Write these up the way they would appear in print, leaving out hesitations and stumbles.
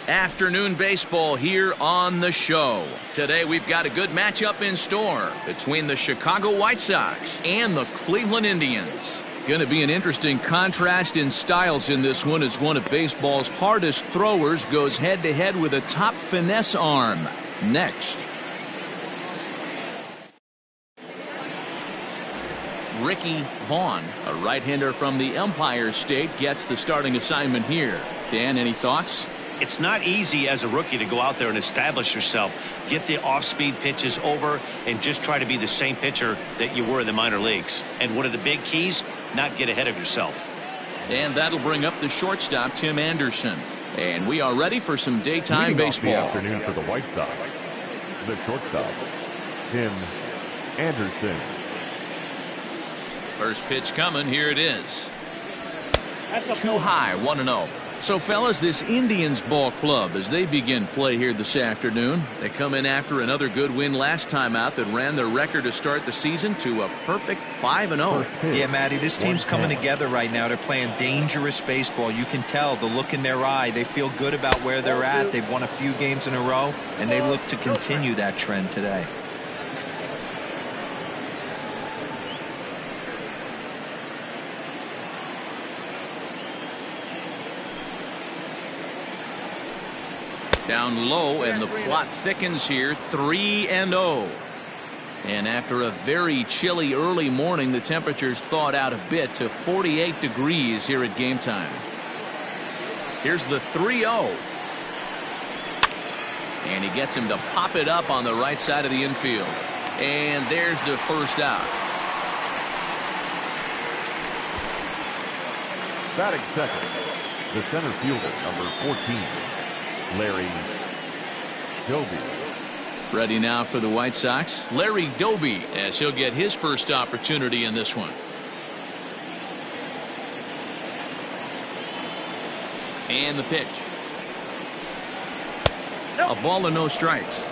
Afternoon baseball here on the show. Today we've got a good matchup in store between the Chicago White Sox and the Cleveland Indians. Going to be an interesting contrast in styles in this one as one of baseball's hardest throwers goes head-to-head with a top finesse arm. Next. Ricky Vaughan, a right-hander from the Empire State, gets the starting assignment here. Dan, any thoughts? It's not easy as a rookie to go out there and establish yourself, get the off-speed pitches over, and just try to be the same pitcher that you were in the minor leagues. And one of the big keys, not get ahead of yourself. And that'll bring up the shortstop, Tim Anderson. And we are ready for some daytime baseball. The afternoon for the White Sox, the shortstop, Tim Anderson. First pitch coming. Here it is. Too high, 1-0. So, fellas, this Indians ball club, as they begin play here this afternoon, they come in after another good win last time out that ran their record to start the season to a perfect 5-0. Yeah, Matty, this team's coming together right now. They're playing dangerous baseball. You can tell the look in their eye. They feel good about where they're at. They've won a few games in a row, and they look to continue that trend today. Down low, and the plot thickens here, 3-0. And after a very chilly early morning, the temperatures thawed out a bit to 48 degrees here at game time. Here's the 3-0. And he gets him to pop it up on the right side of the infield. And there's the first out. Batting second, the center fielder, number 14. Larry Doby. Ready now for the White Sox, Larry Doby, as he'll get his first opportunity in this one. And the pitch. A ball and no strikes.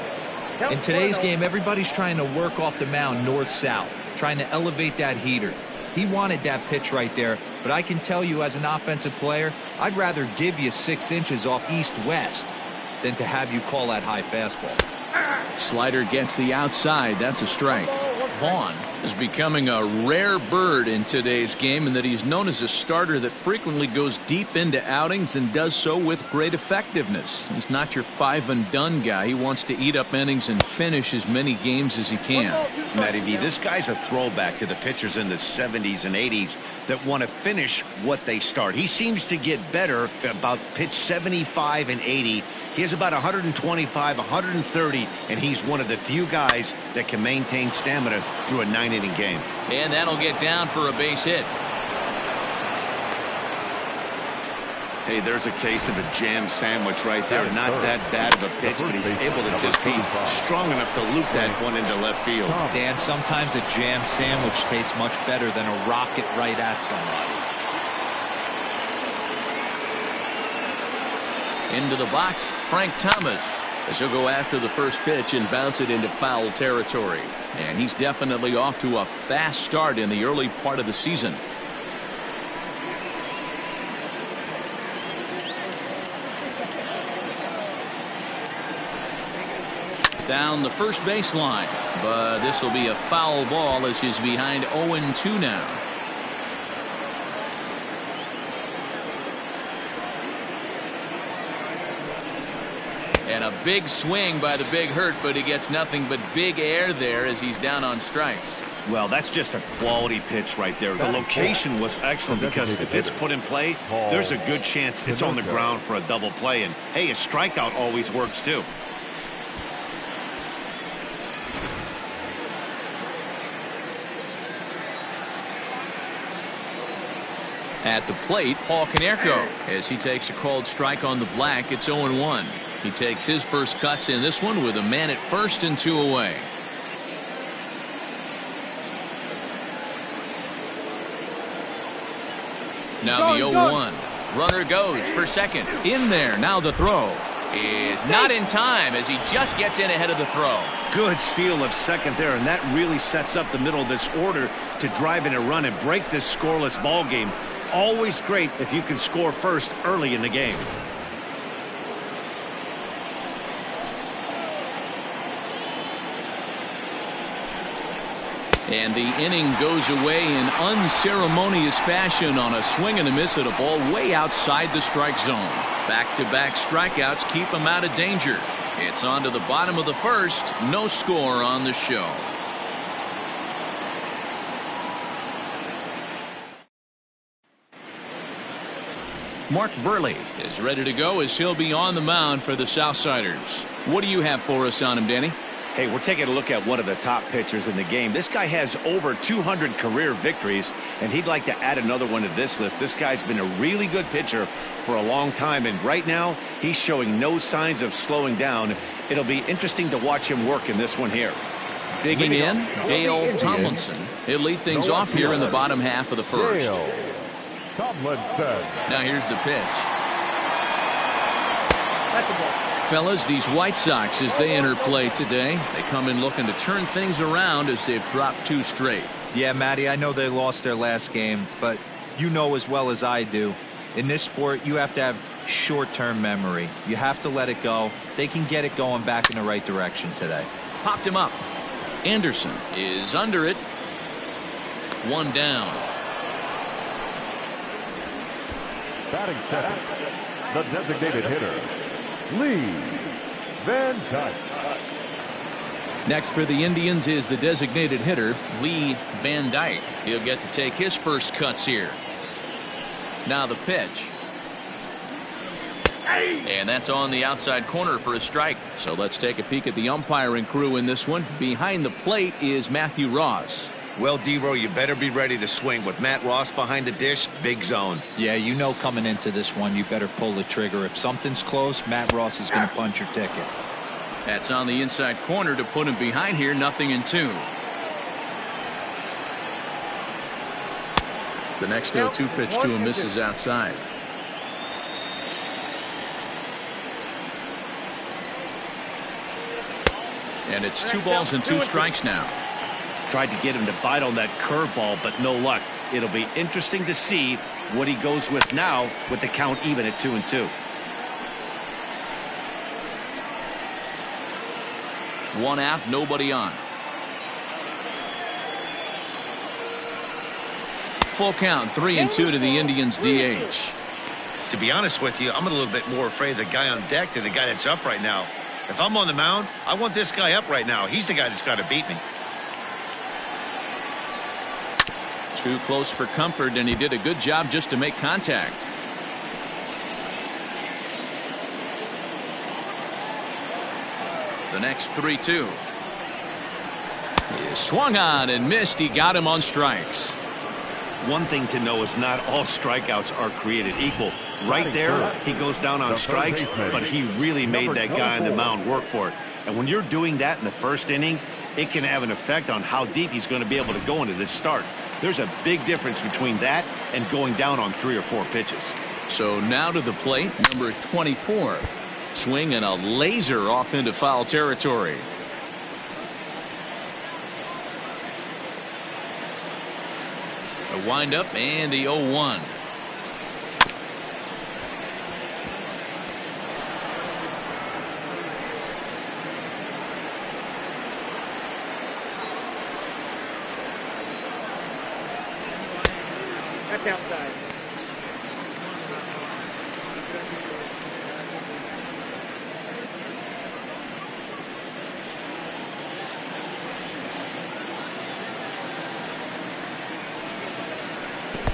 In today's game, everybody's trying to work off the mound north-south, trying to elevate that heater. He wanted that pitch right there, but I can tell you as an offensive player, I'd rather give you 6 inches off east-west than to have you call that high fastball. Slider gets the outside. That's a strike. Vaughan is becoming a rare bird in today's game in that he's known as a starter that frequently goes deep into outings and does so with great effectiveness. He's not your 5-and-done guy. He wants to eat up innings and finish as many games as he can. Matty V, this guy's a throwback to the pitchers in the 70s and 80s that want to finish what they start. He seems to get better about pitch 75 and 80. He has about 125, 130, and he's one of the few guys that can maintain stamina through a 9-inning game. And that'll get down for a base hit. Hey, there's a case of a jam sandwich right there. Not that bad of a pitch, but he's able to just be strong enough to loop that one into left field. Dan, sometimes a jam sandwich tastes much better than a rocket right at somebody. Into the box, Frank Thomas, as he'll go after the first pitch and bounce it into foul territory. And he's definitely off to a fast start in the early part of the season. Down the first baseline, but this will be a foul ball as he's behind 0-2 now. And a big swing by the Big Hurt, but he gets nothing but big air there as he's down on strikes. Well, that's just a quality pitch right there. The location was excellent because if it's put in play, there's a good chance it's on the ground for a double play. And, hey, a strikeout always works, too. At the plate, Paul Konerko, as he takes a called strike on the black. It's 0-1. He takes his first cuts in this one with a man at first and 2 away. Now the 0-1. Runner goes for second. In there. Now the throw is not in time as he just gets in ahead of the throw. Good steal of second there, and that really sets up the middle of this order to drive in a run and break this scoreless ball game. Always great if you can score first early in the game. And the inning goes away in unceremonious fashion on a swing and a miss at a ball way outside the strike zone. Back-to-back strikeouts keep him out of danger. It's on to the bottom of the first. No score on the show. Mark Burley is ready to go as he'll be on the mound for the Southsiders. What do you have for us on him, Danny? Hey, we're taking a look at one of the top pitchers in the game. This guy has over 200 career victories, and he'd like to add another one to this list. This guy's been a really good pitcher for a long time, and right now he's showing no signs of slowing down. It'll be interesting to watch him work in this one here. Digging in, Dale Tomlinson. He'll lead things off here in the bottom half of the first. Tomlinson. Now here's the pitch. Fellas, these White Sox, as they enter play today, they come in looking to turn things around as they've dropped 2 straight. Yeah, Matty, I know they lost their last game, but you know as well as I do, in this sport, you have to have short-term memory. You have to let it go. They can get it going back in the right direction today. Popped him up. Anderson is under it. 1 down. Batting second, the designated hitter, Lee Van Dyke. Next for the Indians is the designated hitter, Lee Van Dyke. He'll get to take his first cuts here. Now the pitch. And that's on the outside corner for a strike. So let's take a peek at the umpiring crew in this one. Behind the plate is Matthew Ross. Well, D-Row, you better be ready to swing. With Matt Ross behind the dish, big zone. Yeah, you know coming into this one, you better pull the trigger. If something's close, Matt Ross is going to punch your ticket. That's on the inside corner to put him behind here. 0-2. The next 0-2 pitch to him misses outside. And it's 2 balls and 2 strikes now. Tried to get him to bite on that curveball, but no luck. It'll be interesting to see what he goes with now with the count even at 2-2. 1 out, nobody on. Full count, 3-2 to the Indians DH. To be honest with you, I'm a little bit more afraid of the guy on deck than the guy that's up right now. If I'm on the mound, I want this guy up right now. He's the guy that's got to beat me. Too close for comfort, and he did a good job just to make contact. The next 3-2. He swung on and missed. He got him on strikes. One thing to know is not all strikeouts are created equal. Right there, he goes down on strikes, but he really made that guy on the mound work for it. And when you're doing that in the first inning, it can have an effect on how deep he's going to be able to go into this start. There's a big difference between that and going down on 3 or 4 pitches. So now to the plate, number 24. Swing and a laser off into foul territory. A windup and the 0-1. That's outside.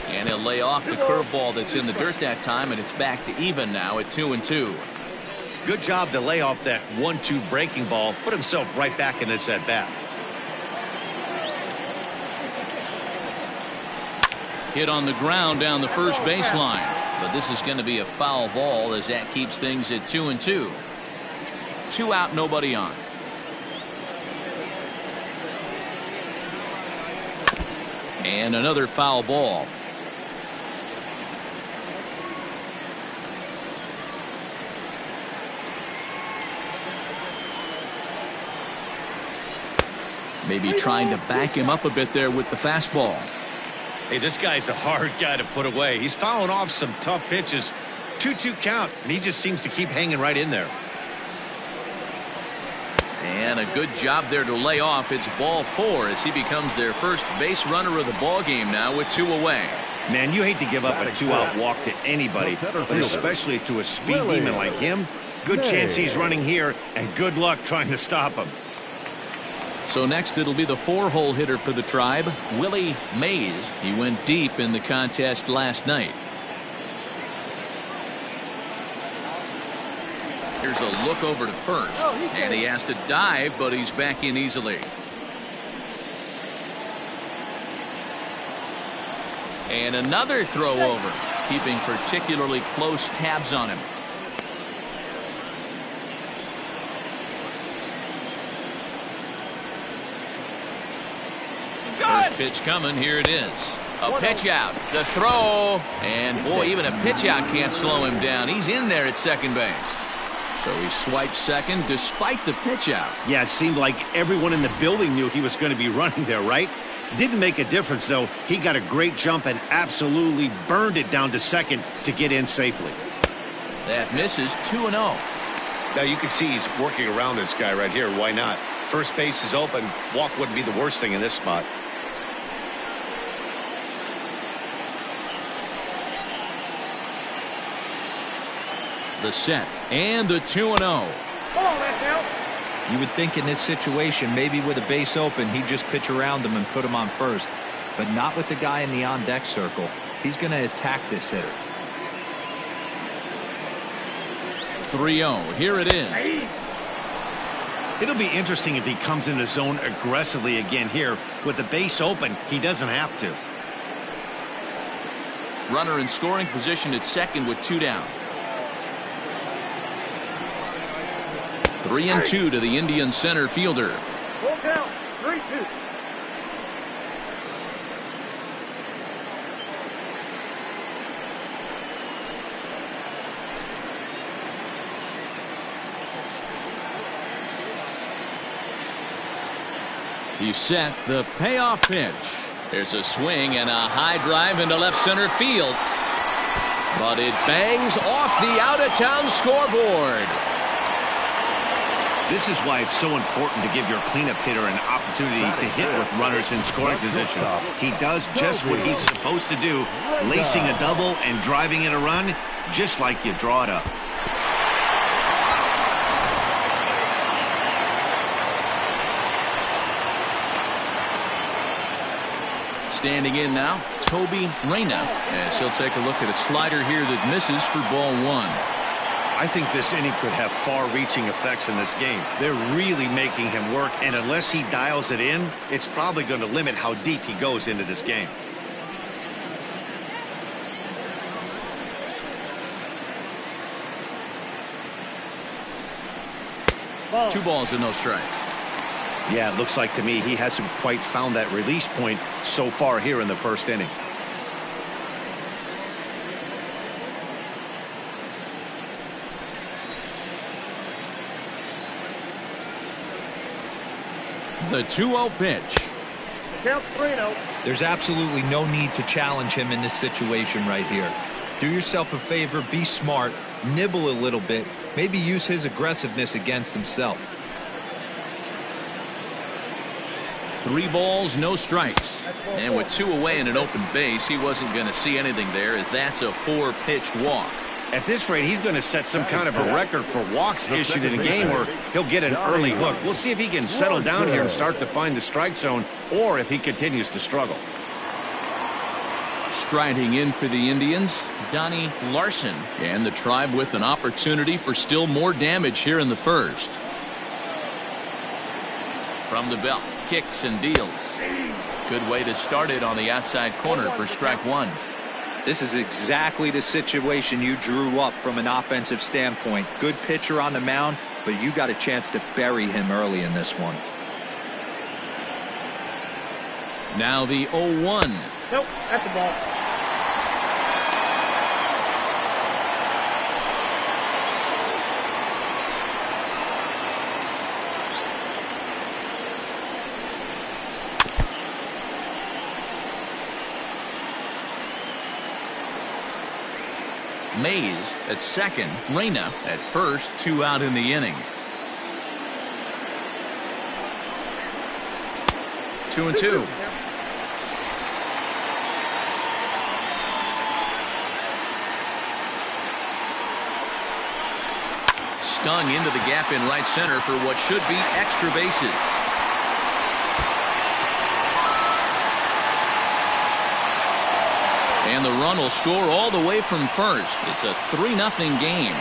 And he'll lay off the curveball that's in the dirt that time, and it's back to even now at 2-2. Good job to lay off that 1-2 breaking ball, put himself right back in this at bat. Hit on the ground down the first baseline, but this is going to be a foul ball as that keeps things at 2-2. 2 out, nobody on. And another foul ball. Maybe trying to back him up a bit there with the fastball. Hey, this guy's a hard guy to put away. He's fouling off some tough pitches. 2-2 count, and he just seems to keep hanging right in there. And a good job there to lay off. It's ball 4 as he becomes their first base runner of the ball game now with 2 away. Man, you hate to give up a 2-out walk to anybody, but especially to a speed demon like him. Good chance he's running here, and good luck trying to stop him. So next it'll be the 4-hole hitter for the Tribe, Willie Mays. He went deep in the contest last night. Here's a look over to first, and he has to dive, but he's back in easily. And another throw over, keeping particularly close tabs on him. First pitch coming. Here it is. A pitch out. The throw. And boy, even a pitch out can't slow him down. He's in there at second base. So he swipes second despite the pitch out. Yeah, it seemed like everyone in the building knew he was going to be running there, right? Didn't make a difference, though. He got a great jump and absolutely burned it down to second to get in safely. That misses. 2-0. Now you can see he's working around this guy right here. Why not? First base is open. Walk wouldn't be the worst thing in this spot. The set and the 2-0. You would think in this situation, maybe with a base open, he'd just pitch around him and put him on first. But not with the guy in the on-deck circle. He's going to attack this hitter. 3-0. Here it is. It'll be interesting if he comes in the zone aggressively again here. With the base open, he doesn't have to. Runner in scoring position at second with 2 down. 3-2 to the Indian center fielder. Full count, 3-2. He's set. The payoff pitch. There's a swing and a high drive into left center field. But it bangs off the out-of-town scoreboard. This is why it's so important to give your cleanup hitter an opportunity to hit with runners in scoring position. He does just what he's supposed to do, lacing a double and driving in a run, just like you draw it up. Standing in now, Toby Reyna, as he'll take a look at a slider here that misses for ball 1. I think this inning could have far-reaching effects in this game. They're really making him work, and unless he dials it in, it's probably going to limit how deep he goes into this game. Ball. 2 balls and no strikes. Yeah, it looks like to me he hasn't quite found that release point so far here in the first inning. The 2-0 pitch. Count 3-0. There's absolutely no need to challenge him in this situation right here. Do yourself a favor, be smart, nibble a little bit, maybe use his aggressiveness against himself. 3 balls, no strikes. And with 2 away and an open base, he wasn't going to see anything there, as that's a 4-pitch walk. At this rate, he's going to set some kind of a record for walks issued in a game where he'll get an early hook. We'll see if he can settle down here and start to find the strike zone, or if he continues to struggle. Striding in for the Indians, Donnie Larson, and the Tribe with an opportunity for still more damage here in the first. From the belt, kicks and deals. Good way to start it on the outside corner for strike 1. This is exactly the situation you drew up from an offensive standpoint. Good pitcher on the mound, but you got a chance to bury him early in this one. Now the 0-1. Nope, that's the ball. Mays at second, Reyna at first, 2 out in the inning. 2-2. Stung into the gap in right center for what should be extra bases. And the run will score all the way from first. It's a 3-0 game.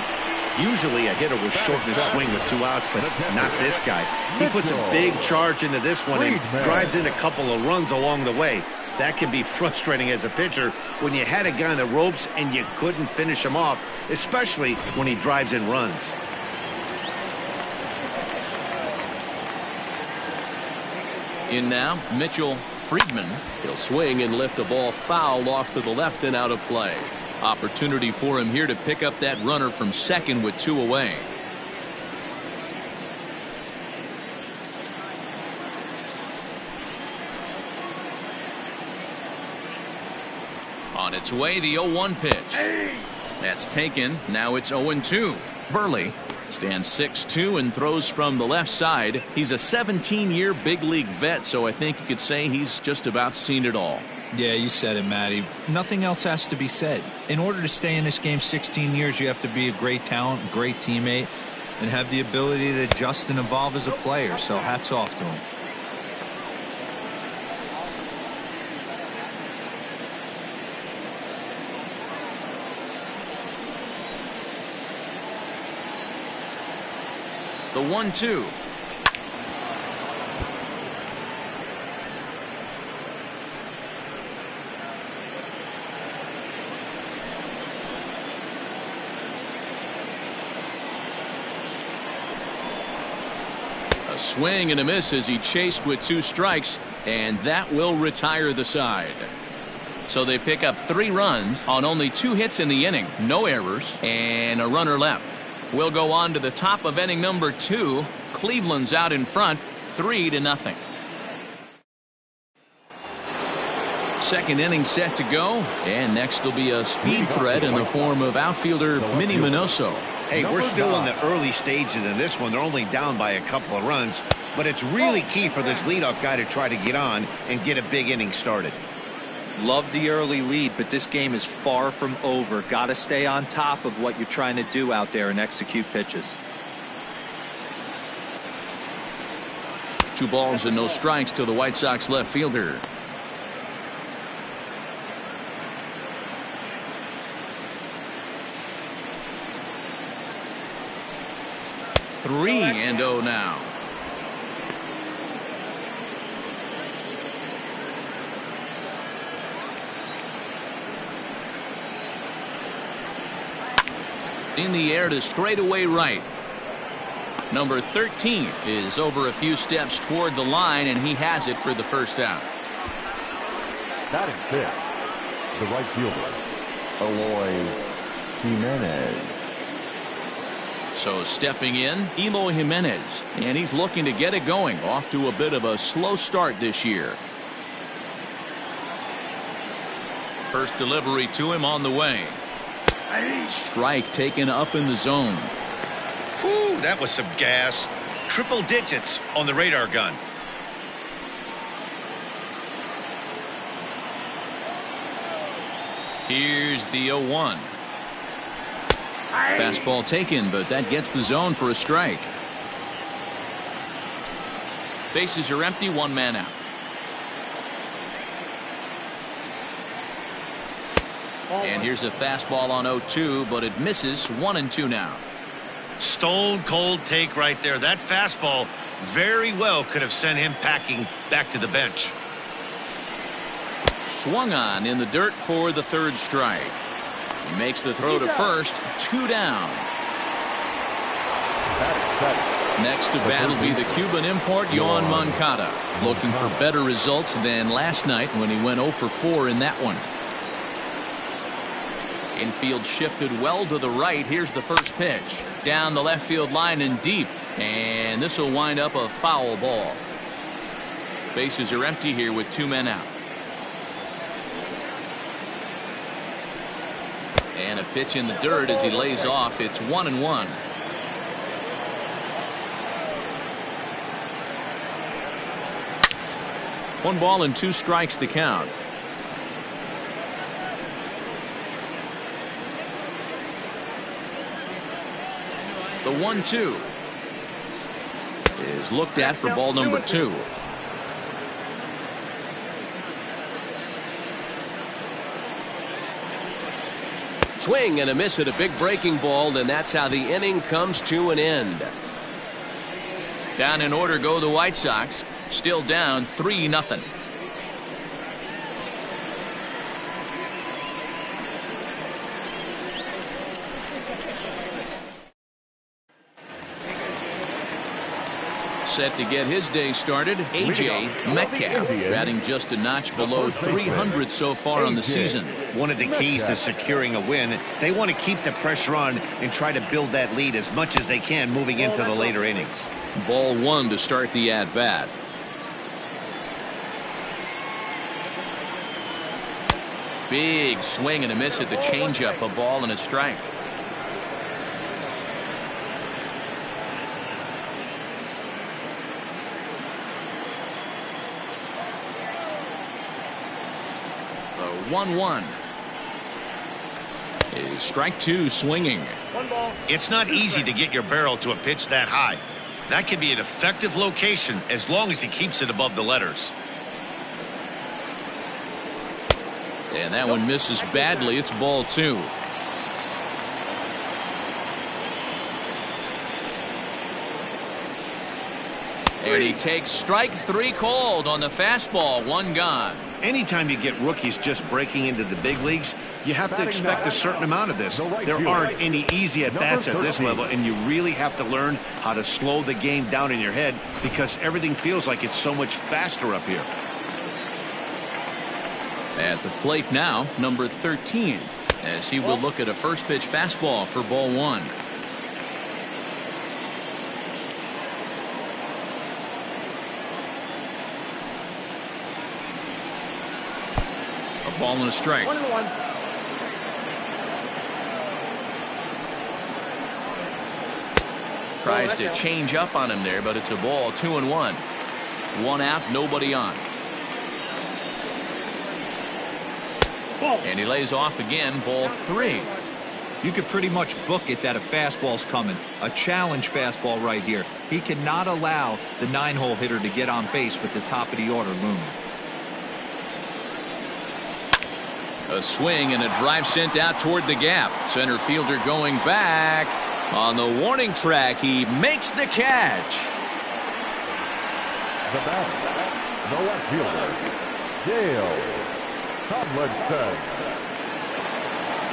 Usually a hitter will shorten his swing with 2 outs, but not this guy. He puts a big charge into this one and drives in a couple of runs along the way. That can be frustrating as a pitcher when you had a guy on the ropes and you couldn't finish him off, especially when he drives in runs. In now, Mitchell Friedman. He'll swing and lift a ball foul off to the left and out of play. Opportunity for him here to pick up that runner from second with 2 away. On its way, the 0-1 pitch. That's taken. Now it's 0-2. Burley stands 6'2" and throws from the left side. He's a 17-year big league vet, so I think you could say he's just about seen it all. Yeah, you said it, Matty. Nothing else has to be said. In order to stay in this game 16 years, you have to be a great talent, a great teammate, and have the ability to adjust and evolve as a player. So hats off to him. The 1-2. A swing and a miss as he chased with 2 strikes, and that will retire the side. So they pick up 3 runs on only 2 hits in the inning, no errors, and a runner left. We'll go on to the top of inning number 2. Cleveland's out in front, 3-0. Second inning set to go, and next will be a speed threat in the form of outfielder Minnie Minoso. Hey, we're still in the early stages of this one. They're only down by a couple of runs, but it's really key for this leadoff guy to try to get on and get a big inning started. Love the early lead, but this game is far from over. Got to stay on top of what you're trying to do out there and execute pitches. 2 balls and no strikes to the White Sox left fielder. Three and 0 now. In the air to straightaway right. Number 13 is over a few steps toward the line, and he has it for the first out. Batting 5th, the right fielder, Eloy Jimenez. So stepping in, Eloy Jimenez, and he's looking to get it going. Off to a bit of a slow start this year. First delivery to him on the way. Strike taken up in the zone. Ooh, that was some gas. Triple digits on the radar gun. Here's the 0-1. Fastball taken, but that gets the zone for a strike. Bases are empty, 1 man out. And here's a fastball on 0-2, but it misses. 1-2 now. Stone cold take right there. That fastball very well could have sent him packing back to the bench. Swung on in the dirt for the 3rd strike. He makes the throw to first. 2 down. Next to bat will be the Cuban import Yoan Moncada, looking for better results than last night when he went 0 for 4 in that one. Infield shifted well to the right. Here's the first pitch. Down the left field line and deep. And this will wind up a foul ball. Bases are empty here with 2 men out. And a pitch in the dirt as he lays off. It's 1-1. 1 ball and 2 strikes to count. The 1-2 is looked at for ball number 2. Swing and a miss at a big breaking ball, and that's how the inning comes to an end. Down in order go the White Sox. Still down 3-0. Set to get his day started, A.J. Metcalf, batting just a notch below 300 so far on the season. One of the keys to securing a win, they want to keep the pressure on and try to build that lead as much as they can moving into the later innings. Ball 1 to start the at-bat. Big swing and a miss at the changeup, a ball and a strike. The 1-1 is strike 2 swinging. 1 ball. It's not easy to get your barrel to a pitch that high. That can be an effective location as long as he keeps it above the letters. And that one misses badly. It's ball 2. And he takes strike 3 called on the fastball. 1 gone. Anytime you get rookies just breaking into the big leagues, you have to expect a certain amount of this. There aren't any easy at-bats at this level, and you really have to learn how to slow the game down in your head because everything feels like it's so much faster up here. At the plate now, number 13, as he will look at a first pitch fastball for ball 1. A ball and a strike. 1-1. Tries to change up on him there, but it's a ball. 2-1. 1 out, nobody on. And he lays off again, ball 3. You could pretty much book it that a fastball's coming. A challenge fastball right here. He cannot allow the 9-hole hitter to get on base with the top of the order looming. A swing and a drive sent out toward the gap. Center fielder going back. On the warning track, he makes the catch. The batter, the left fielder, Dale Tomlinson.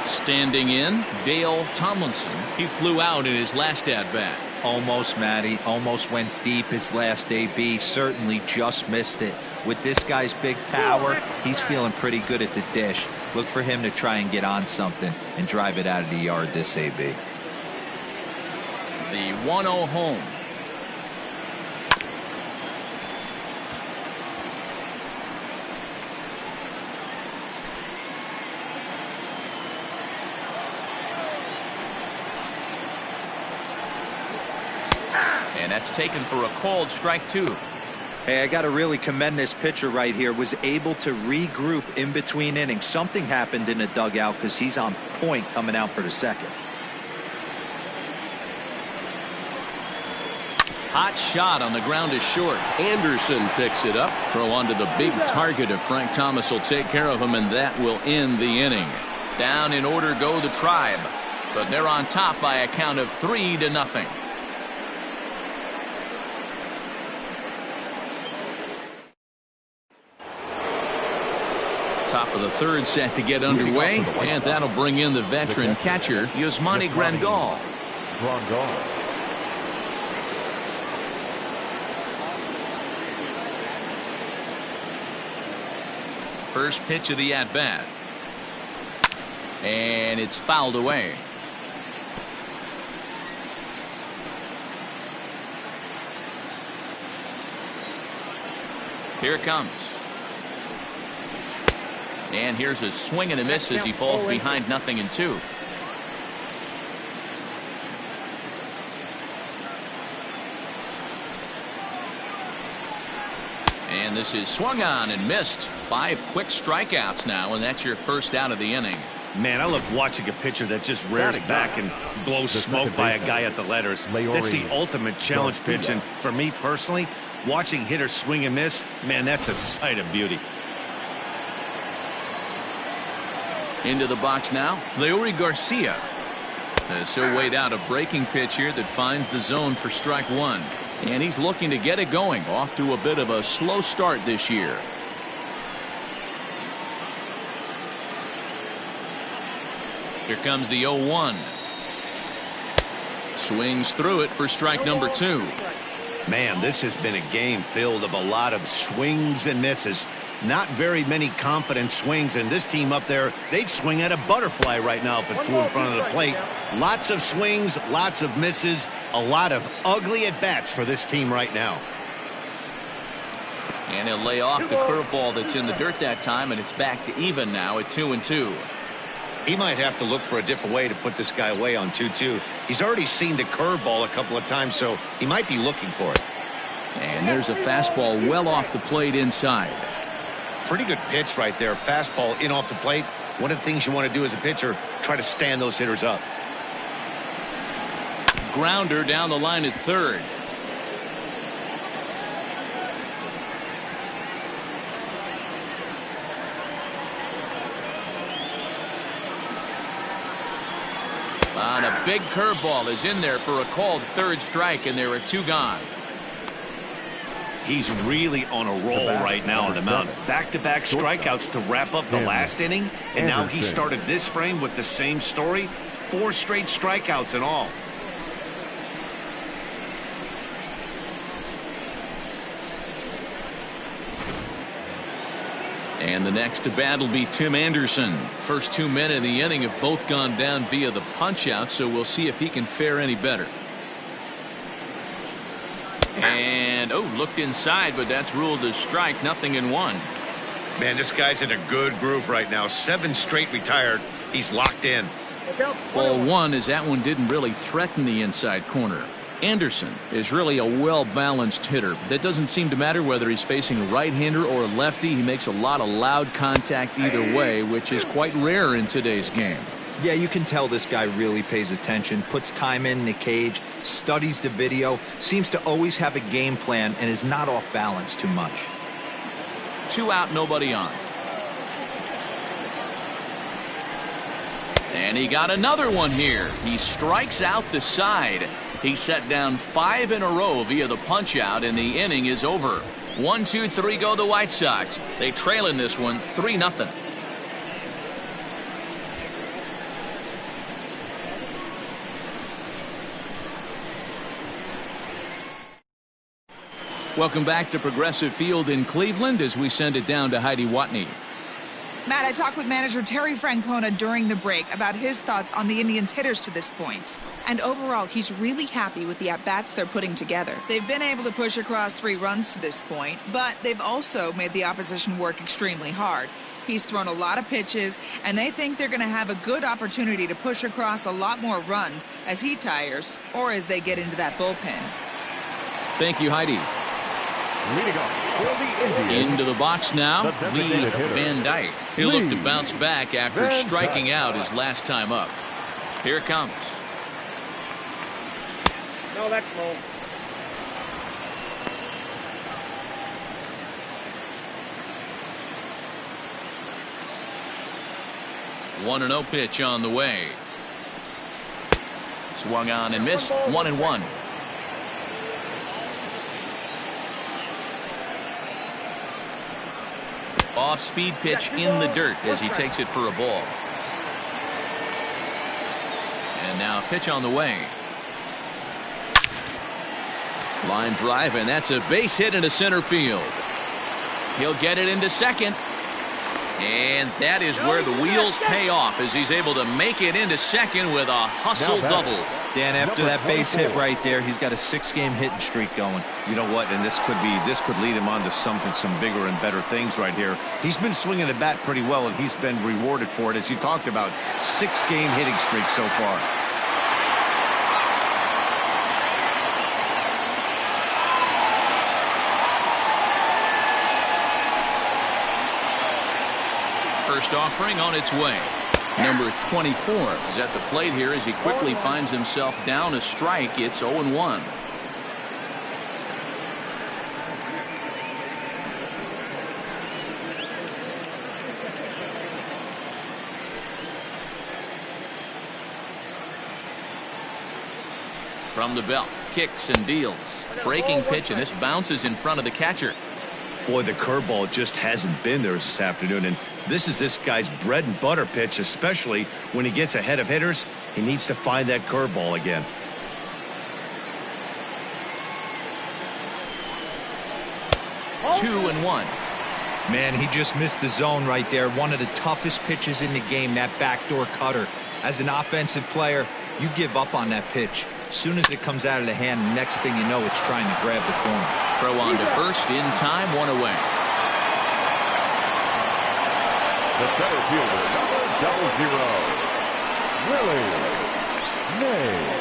Standing in, Dale Tomlinson. He flew out in his last at-bat. Almost, Matty. Almost went deep his last AB. Certainly just missed it. With this guy's big power, he's feeling pretty good at the dish. Look for him to try and get on something and drive it out of the yard this AB. The 1-0 home. And that's taken for a called strike 2. Hey, I got to really commend this pitcher right here. Was able to regroup in between innings. Something happened in the dugout because he's on point coming out for the second. Hot shot on the ground is short. Anderson picks it up. Throw onto the big target if Frank Thomas will take care of him, and that will end the inning. Down in order go the Tribe, but they're on top by a count of 3-0. Top of the third set to get underway, and that'll bring in the veteran catcher, Yasmani Grandal. First pitch of the at-bat. And it's fouled away. Here it comes. And here's a swing and a miss as he falls behind 0-2. And this is swung on and missed. 5 quick strikeouts now, and that's your first out of the inning. Man, I love watching a pitcher that just rears back and blows smoke by a guy at the letters. That's the ultimate challenge pitch, and for me personally, watching hitters swing and miss, man, that's a sight of beauty. Into the box now, Leori Garcia. As he'll wait out a breaking pitch here that finds the zone for strike 1. And he's looking to get it going, off to a bit of a slow start this year. Here comes the 0-1. Swings through it for strike number 2. Man, this has been a game filled of a lot of swings and misses. Not very many confident swings, and this team up there, they'd swing at a butterfly right now if it flew in front of the plate. Lots of swings, lots of misses, a lot of ugly at-bats for this team right now. And he'll lay off the curveball that's in the dirt that time, and it's back to even now at 2-2. He might have to look for a different way to put this guy away on 2-2. He's already seen the curveball a couple of times, so he might be looking for it. And there's a fastball well off the plate inside. Pretty good pitch right there. Fastball in off the plate. One of the things you want to do as a pitcher, try to stand those hitters up. Grounder down the line at third. On a big curveball is in there for a called third strike, and there are 2 gone. He's really on a roll right now on the mound. Back-to-back strikeouts to wrap up the last inning, and now he started this frame with the same story. 4 straight strikeouts in all. And the next to bat will be Tim Anderson. First 2 men in the inning have both gone down via the punch-out, so we'll see if he can fare any better. And, looked inside, but that's ruled as strike. 0-1. Man, this guy's in a good groove right now. 7 straight retired. He's locked in. Ball 1 as that one didn't really threaten the inside corner. Anderson is really a well-balanced hitter. That doesn't seem to matter whether he's facing a right-hander or a lefty. He makes a lot of loud contact either way, which is quite rare in today's game. Yeah, you can tell this guy really pays attention, puts time in the cage, studies the video, seems to always have a game plan, and is not off balance too much. 2 out, nobody on. And he got another one here. He strikes out the side. He set down 5 in a row via the punch-out, and the inning is over. 1-2-3 go the White Sox. They trail in this one 3-0. Welcome back to Progressive Field in Cleveland as we send it down to Heidi Watney. Matt, I talked with manager Terry Francona during the break about his thoughts on the Indians' hitters to this point. And overall, he's really happy with the at-bats they're putting together. They've been able to push across 3 runs to this point, but they've also made the opposition work extremely hard. He's thrown a lot of pitches, and they think they're going to have a good opportunity to push across a lot more runs as he tires or as they get into that bullpen. Thank you, Heidi. Into the box now, Lee Van Dyke. He'll look to bounce back after striking out his last time up. Here it comes. No, that's low. One 1-0 pitch on the way. Swung on and missed. 1-1. Off-speed pitch in the dirt as he takes it for a ball. And now a pitch on the way. Line drive, and that's a base hit into center field. He'll get it into second. And that is where the wheels pay off as he's able to make it into second with a hustle double. Dan, after that base hit right there, he's got a 6-game hitting streak going. You know what? And this could lead him on to some bigger and better things right here. He's been swinging the bat pretty well, and he's been rewarded for it, as you talked about. 6-game hitting streak so far. First offering on its way. Number 24 is at the plate here as he quickly finds himself down a strike. It's 0-1. From the belt, kicks and deals. Breaking pitch, and this bounces in front of the catcher. Boy, the curveball just hasn't been there this afternoon, and this is this guy's bread and butter pitch, especially when he gets ahead of hitters. He needs to find that curveball again. Two and one. Man, he just missed the zone right there. One of the toughest pitches in the game, that backdoor cutter. As an offensive player, you give up on that pitch. As soon as it comes out of the hand, next thing you know, it's trying to grab the corner. Throw on to first in time, one away. The center fielder, number 00, Willie Mays.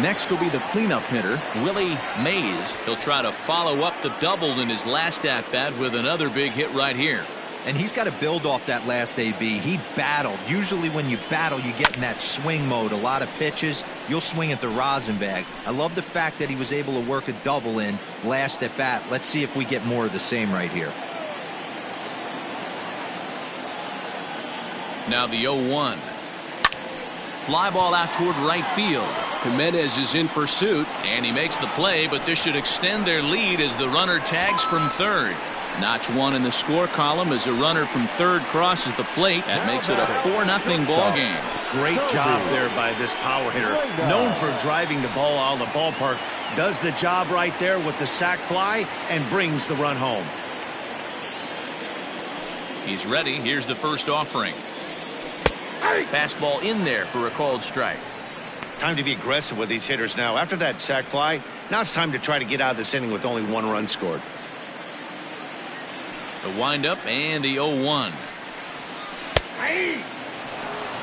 Next will be the cleanup hitter, Willie Mays. He'll try to follow up the double in his last at-bat with another big hit right here. And he's got to build off that last AB. He battled. Usually when you battle, you get in that swing mode. A lot of pitches, you'll swing at the rosin bag. I love the fact that he was able to work a double in last at bat. Let's see if we get more of the same right here. Now the 0-1. Fly ball out toward right field. Jimenez is in pursuit. And he makes the play, but this should extend their lead as the runner tags from third. Notch one in the score column as a runner from third crosses the plate. That makes it a 4-0 ball game. Great job there by this power hitter. Known for driving the ball out of the ballpark. Does the job right there with the sac fly and brings the run home. He's ready. Here's the first offering. Fastball in there for a called strike. Time to be aggressive with these hitters now. After that sac fly, now it's time to try to get out of this inning with only one run scored. The windup and the 0-1.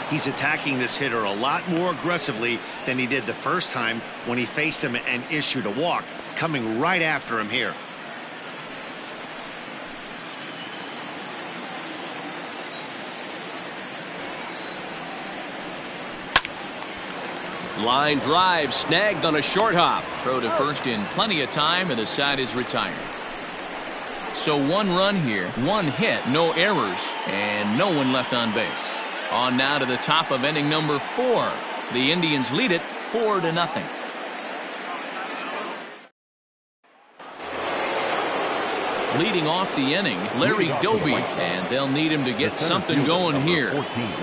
He's attacking this hitter a lot more aggressively than he did the first time when he faced him and issued a walk. Coming right after him here. Line drive snagged on a short hop. Throw to first in plenty of time, and the side is retired. So one run here, one hit, no errors, and no one left on base. On now to the top of inning number 4. The Indians lead it 4-0. Leading off the inning, Larry Doby, and they'll need him to get something going here.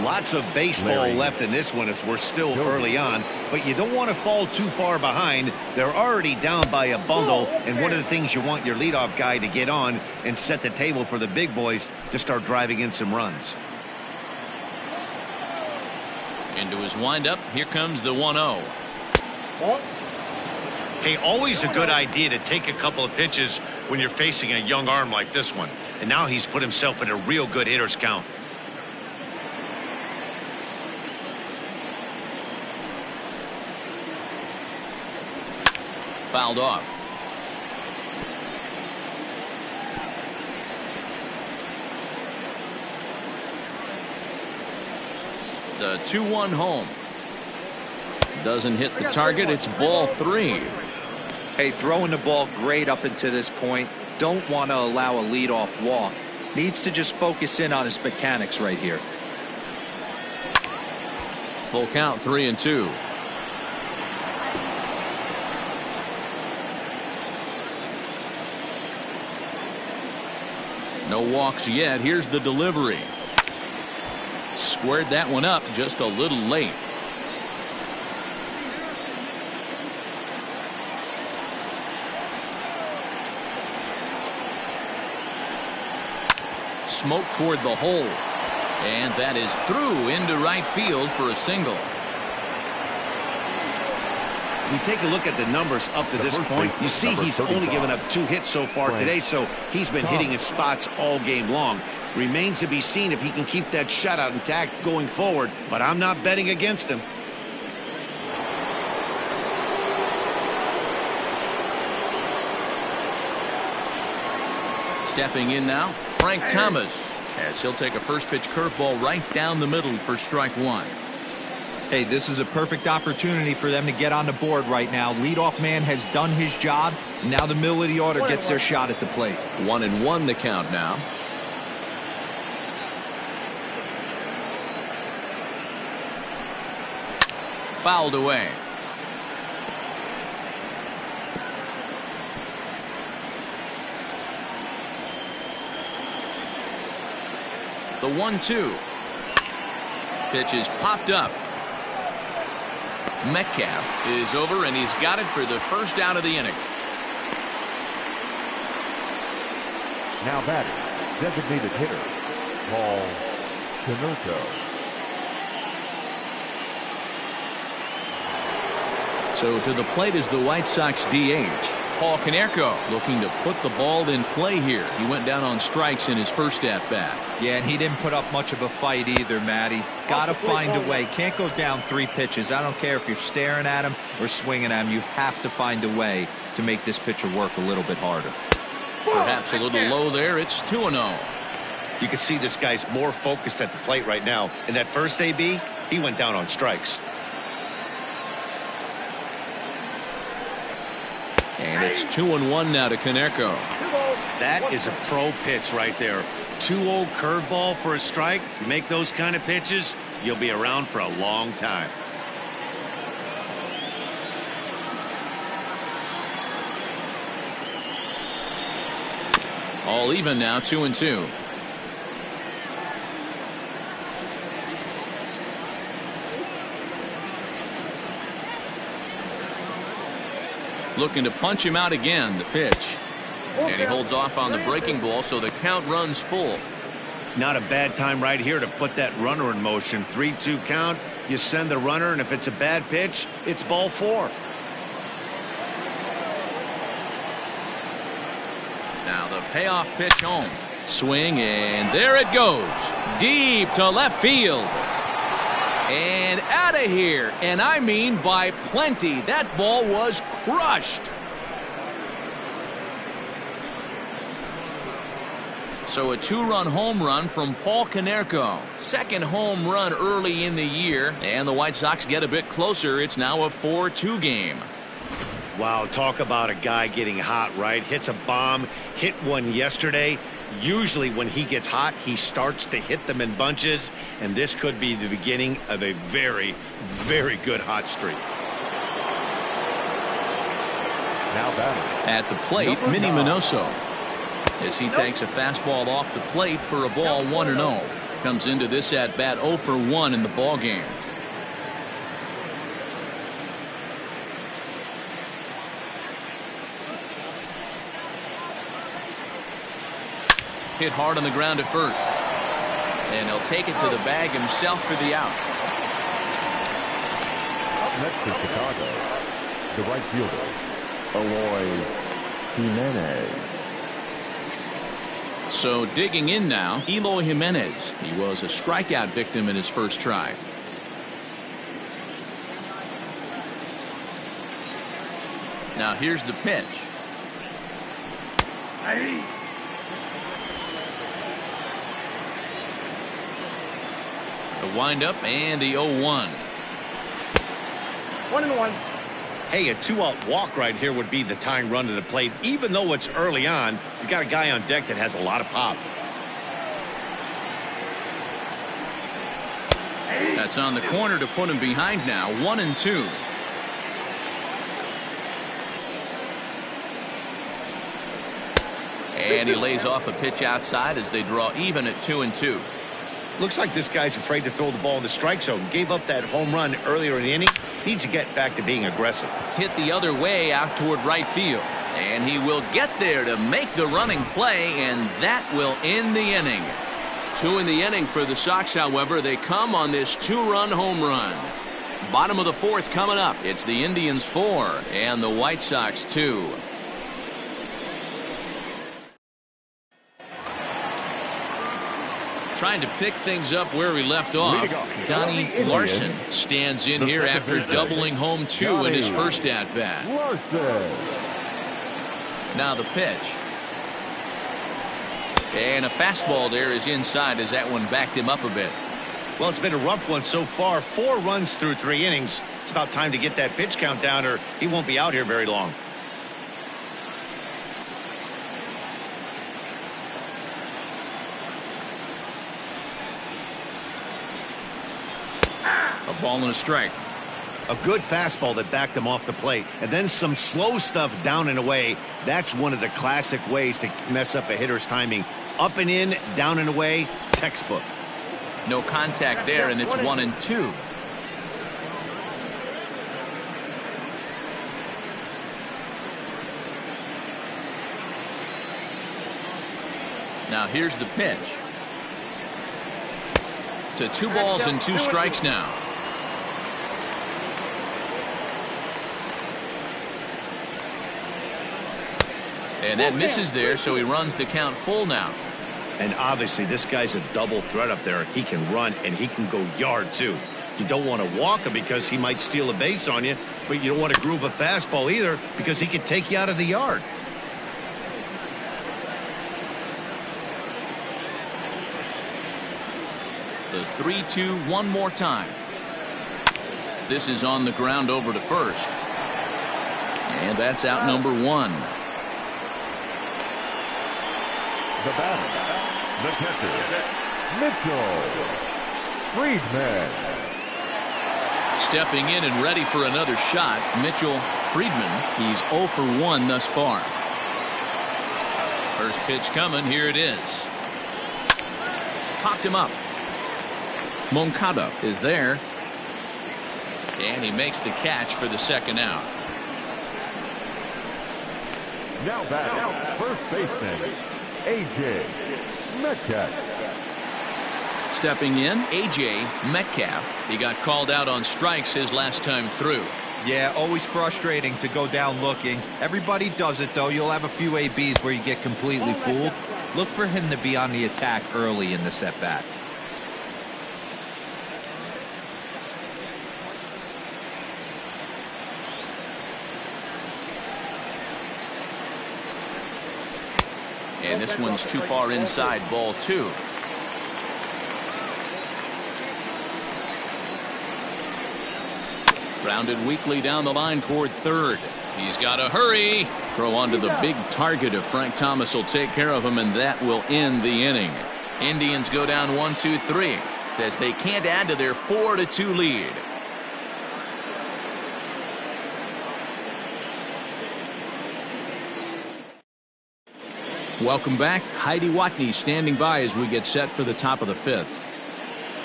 Lots of baseball left in this one as we're still early on, but you don't want to fall too far behind. They're already down by a bundle, and one of the things you want your leadoff guy to get on and set the table for the big boys to start driving in some runs. Into his windup, here comes the 1-0. Hey, always a good idea to take a couple of pitches when you're facing a young arm like this one. And now he's put himself in a real good hitter's count. Fouled off. The 2-1 home. Doesn't hit the target. It's ball 3. Hey, throwing the ball great up until this point. Don't want to allow a leadoff walk. Needs to just focus in on his mechanics right here. Full count, 3-2. No walks yet. Here's the delivery. Squared that one up just a little late. Smoke toward the hole. And that is through into right field for a single. You take a look at the numbers up to this point. You see he's only given up 2 hits so far today, so he's been hitting his spots all game long. Remains to be seen if he can keep that shutout intact going forward, but I'm not betting against him. Stepping in now, Frank Thomas, as he'll take a first pitch curveball right down the middle for strike one. Hey, this is a perfect opportunity for them to get on the board right now. Leadoff man has done his job. Now the middle of the order gets their shot at the plate. 1-1 the count now. Fouled away. The 1-2. Pitch is popped up. Metcalf is over, and he's got it for the first out of the inning. Now batting, designated hitter, Paul Konerko. So to the plate is the White Sox DH, Paul Konerko, looking to put the ball in play here. He went down on strikes in his first at-bat. Yeah, and he didn't put up much of a fight either, Matty. Got to find a way. Can't go down 3 pitches. I don't care if you're staring at him or swinging at him. You have to find a way to make this pitcher work a little bit harder. Perhaps a little low there. It's 2-0. You can see this guy's more focused at the plate right now. In that first AB, he went down on strikes. And it's 2-1 now to Konerko. That is a pro pitch right there. 2-0 curveball for a strike. You make those kind of pitches, you'll be around for a long time. All even now, 2-2. Looking to punch him out again. The pitch. And he holds off on the breaking ball, so the count runs full. Not a bad time right here to put that runner in motion. 3-2 count. You send the runner, and if it's a bad pitch, it's ball 4. Now the payoff pitch home. Swing, and there it goes. Deep to left field. And out of here. And I mean by plenty. That ball was crushed. So a 2-run home run from Paul Konerko. Second home run early in the year. And the White Sox get a bit closer. It's now a 4-2 game. Wow, talk about a guy getting hot, right? Hits a bomb, hit one yesterday. Usually when he gets hot, he starts to hit them in bunches, and this could be the beginning of a very, very good hot streak. Now batting. At the plate, Minnie Minoso, as he takes a fastball off the plate for a ball 1-0. Comes into this at bat 0 for 1 in the ball game. Hit hard on the ground at first. And he'll take it to the bag himself for the out. Up next for Chicago, the right fielder, Eloy Jimenez. So digging in now, Eloy Jimenez. He was a strikeout victim in his first try. Now here's the pitch. The windup and the 0-1. 1-1. Hey, a 2-out walk right here would be the tying run to the plate. Even though it's early on, you got a guy on deck that has a lot of pop. That's on the corner to put him behind now. 1-2. And he lays off a pitch outside as they draw even at 2-2. Looks like this guy's afraid to throw the ball in the strike zone. Gave up that home run earlier in the inning. Needs to get back to being aggressive. Hit the other way out toward right field. And he will get there to make the running play, and that will end the inning. 2 in the inning for the Sox, however. They come on this 2-run home run. Bottom of the 4th coming up. It's the Indians 4 and the White Sox 2. Trying to pick things up where we left off. Donnie Larson stands in here after doubling home 2 in his first at-bat. Now the pitch. And a fastball there is inside as that one backed him up a bit. Well, it's been a rough one so far. 4 runs through 3 innings. It's about time to get that pitch count down or he won't be out here very long. A ball and a strike. A good fastball that backed him off the plate. And then some slow stuff down and away. That's one of the classic ways to mess up a hitter's timing. Up and in, down and away, textbook. No contact there, and it's 1-2. Now here's the pitch. To 2 balls and 2 strikes now. And that misses there, so he runs the count full now. And obviously this guy's a double threat up there. He can run and he can go yard too. You don't want to walk him because he might steal a base on you, but you don't want to groove a fastball either because he could take you out of the yard. The 3-2 one more time. This is on the ground over to first. And that's out number 1. The batter, the catcher, Mitchell Friedman. Stepping in and ready for another shot, Mitchell Friedman. He's 0 for 1 thus far. First pitch coming. Here it is. Popped him up. Moncada is there. And he makes the catch for the second out. Now back, first baseman, A.J. Metcalf. Stepping in, A.J. Metcalf. He got called out on strikes his last time through. Yeah, always frustrating to go down looking. Everybody does it, though. You'll have a few ABs where you get completely fooled. Look for him to be on the attack early in this at-bat. And this one's too far inside, ball 2. Grounded weakly down the line toward third. He's got to hurry. Throw onto the big target if Frank Thomas will take care of him, and that will end the inning. Indians go down 1-2-3 as they can't add to their 4-2 lead. Welcome back. Heidi Watney standing by as we get set for the top of the 5th.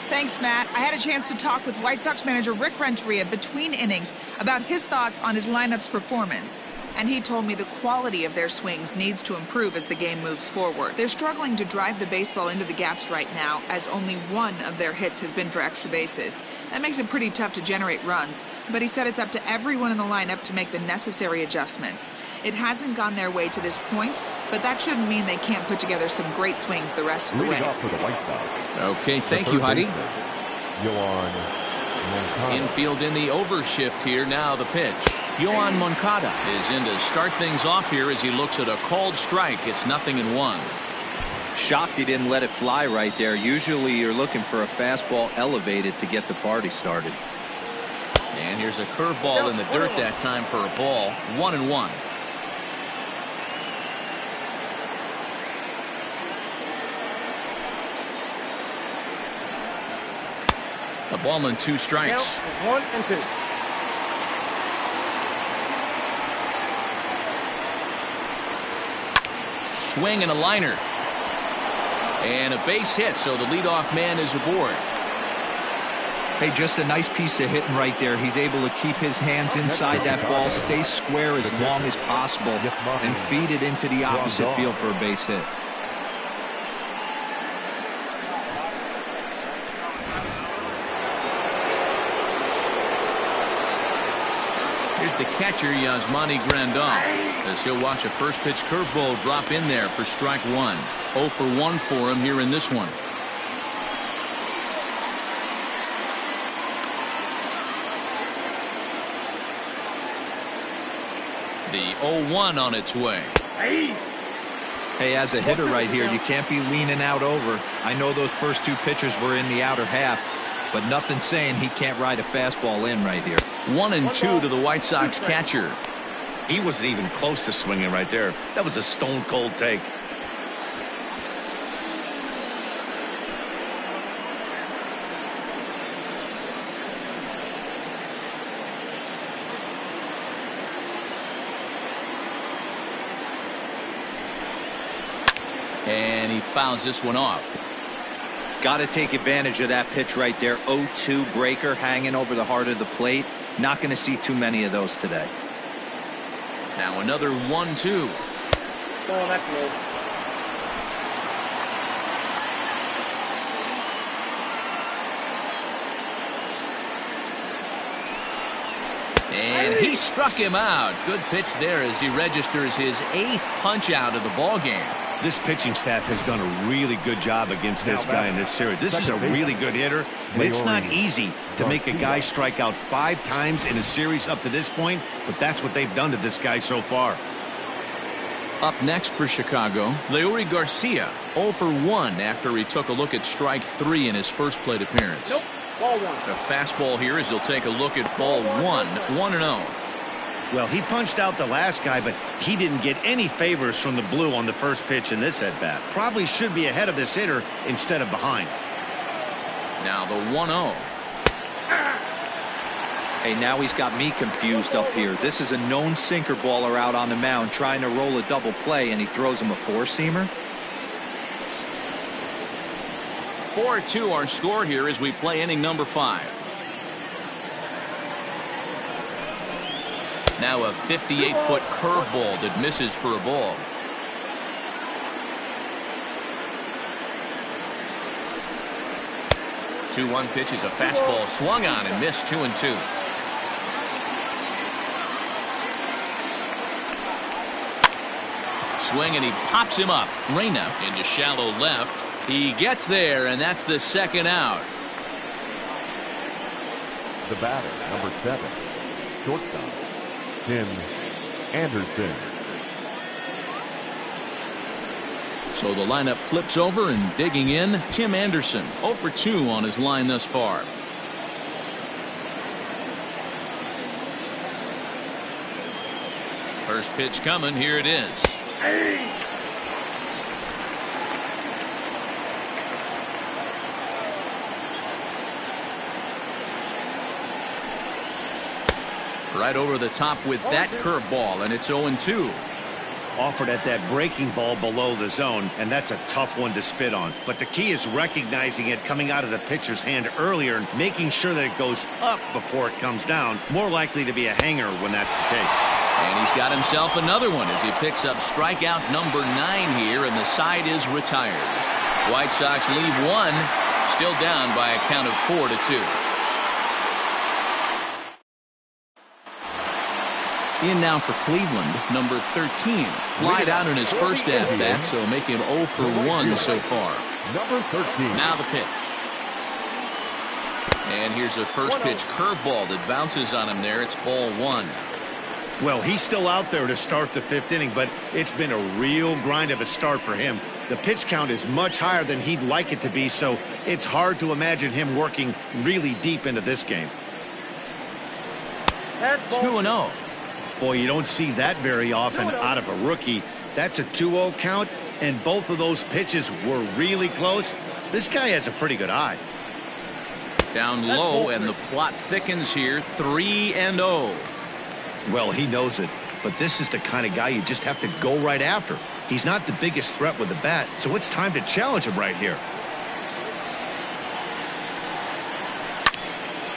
Thanks, Matt. I had a chance to talk with White Sox manager Rick Renteria between innings about his thoughts on his lineup's performance. And he told me the quality of their swings needs to improve as the game moves forward. They're struggling to drive the baseball into the gaps right now, as only 1 of their hits has been for extra bases. That makes it pretty tough to generate runs, but he said it's up to everyone in the lineup to make the necessary adjustments. It hasn't gone their way to this point, but that shouldn't mean they can't put together some great swings the rest of the way. Leading off for the White Sox. Okay, thank you, Heidi. Moncada. Infield in the overshift here. Now the pitch. Yohan Moncada is in to start things off here as he looks at a called strike. It's 0-1. Shocked he didn't let it fly right there. Usually you're looking for a fastball elevated to get the party started. And here's a curveball in the dirt that time for a ball. 1-1. A ball and 2 strikes. 1-2. Swing and a liner. And a base hit, so the leadoff man is aboard. Hey, just a nice piece of hitting right there. He's able to keep his hands inside that ball, stay square as long as possible, and feed it into the opposite field for a base hit. Here's the catcher, Yasmani Grandal, as he'll watch a first pitch curveball drop in there for strike 1. 0 for 1 for him here in this one. The 0-1 on its way. Hey, as a hitter right here, you can't be leaning out over. I know those first two pitchers were in the outer half, but nothing saying he can't ride a fastball in right here. 1-2 to the White Sox catcher. He wasn't even close to swinging right there. That was a stone-cold take. And he fouls this one off. Got to take advantage of that pitch right there. 0-2 breaker hanging over the heart of the plate. Not going to see too many of those today. Now another 1-2. Ball, that's low. And he struck him out. Good pitch there as he registers his 8th punch out of the ball game. This pitching staff has done a really good job against this guy in this series. This is a really good hitter, and it's not easy to make a guy strike out 5 times in a series up to this point, but that's what they've done to this guy so far. Up next for Chicago, Leori Garcia, 0 for 1 after he took a look at strike 3 in his first plate appearance. Nope. Ball 1. The fastball here as he'll take a look at ball 1, 1-0. Well, he punched out the last guy, but he didn't get any favors from the blue on the first pitch in this at-bat. Probably should be ahead of this hitter instead of behind. Now the 1-0. Hey, now he's got me confused up here. This is a known sinker baller out on the mound trying to roll a double play, and he throws him a 4-seamer. 4-2 our score here as we play inning number 5. Now a 58-foot curveball that misses for a ball. The 2-1 pitch is a fastball swung on and missed. 2-2. Swing and he pops him up. Reyna into shallow left. He gets there, and that's the second out. The batter, number 7, shortstop, Tim Anderson. So the lineup flips over, and digging in, Tim Anderson, 0 for 2 on his line thus far. First pitch coming. Here it is. Right over the top with that curveball, and it's 0-2. Offered at that breaking ball below the zone, and that's a tough one to spit on. But the key is recognizing it coming out of the pitcher's hand earlier and making sure that it goes up before it comes down. More likely to be a hanger when that's the case. And he's got himself another one as he picks up strikeout number 9 here, and the side is retired. White Sox leave 1, still down by a count of 4-2. In now for Cleveland, number 13. Flied out in his first at-bat, so make him 0 for 1 so far. Number 13. Now the pitch. And here's a first pitch curveball that bounces on him there. It's ball 1. Well, he's still out there to start the 5th inning, but it's been a real grind of a start for him. The pitch count is much higher than he'd like it to be, so it's hard to imagine him working really deep into this game. 2-0. Boy, you don't see that very often out of a rookie. That's a 2-0 count, and both of those pitches were really close. This guy has a pretty good eye. Down low, and the plot thickens here. 3-0. Well, he knows it, but this is the kind of guy you just have to go right after. He's not the biggest threat with the bat, so it's time to challenge him right here.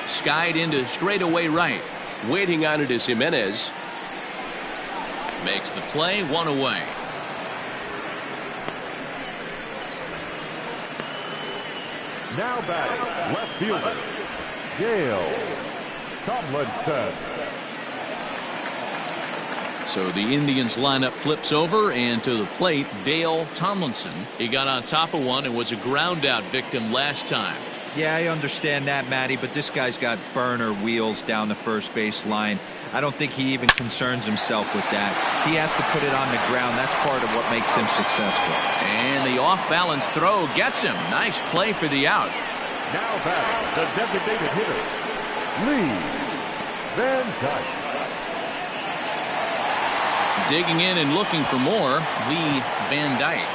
Skied into straightaway right. Waiting on it is Jimenez. Makes the play, 1 away. Now batting, left fielder, Dale Tomlinson. So the Indians lineup flips over, and to the plate, Dale Tomlinson. He got on top of one and was a ground out victim last time. Yeah, I understand that, Matty, but this guy's got burner wheels down the first base line. I don't think he even concerns himself with that. He has to put it on the ground. That's part of what makes him successful. And the off-balance throw gets him. Nice play for the out. Now batting, the designated hitter, Lee Van Dyke. Digging in and looking for more, Lee Van Dyke.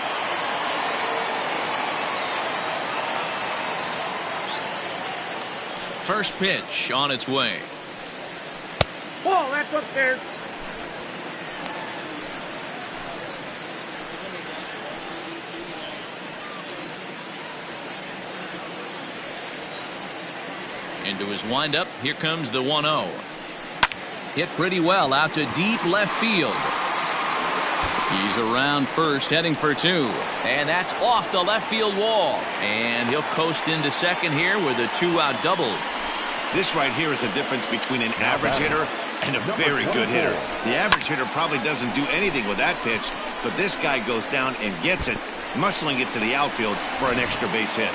First pitch on its way. Ball, that's upstairs. Into his windup, here comes the 1-0. Hit pretty well out to deep left field. He's around first, heading for two. And that's off the left field wall. And he'll coast into second here with a 2-out double. This right here is a difference between an average hitter and a very good hitter. The average hitter probably doesn't do anything with that pitch, but this guy goes down and gets it, muscling it to the outfield for an extra base hit.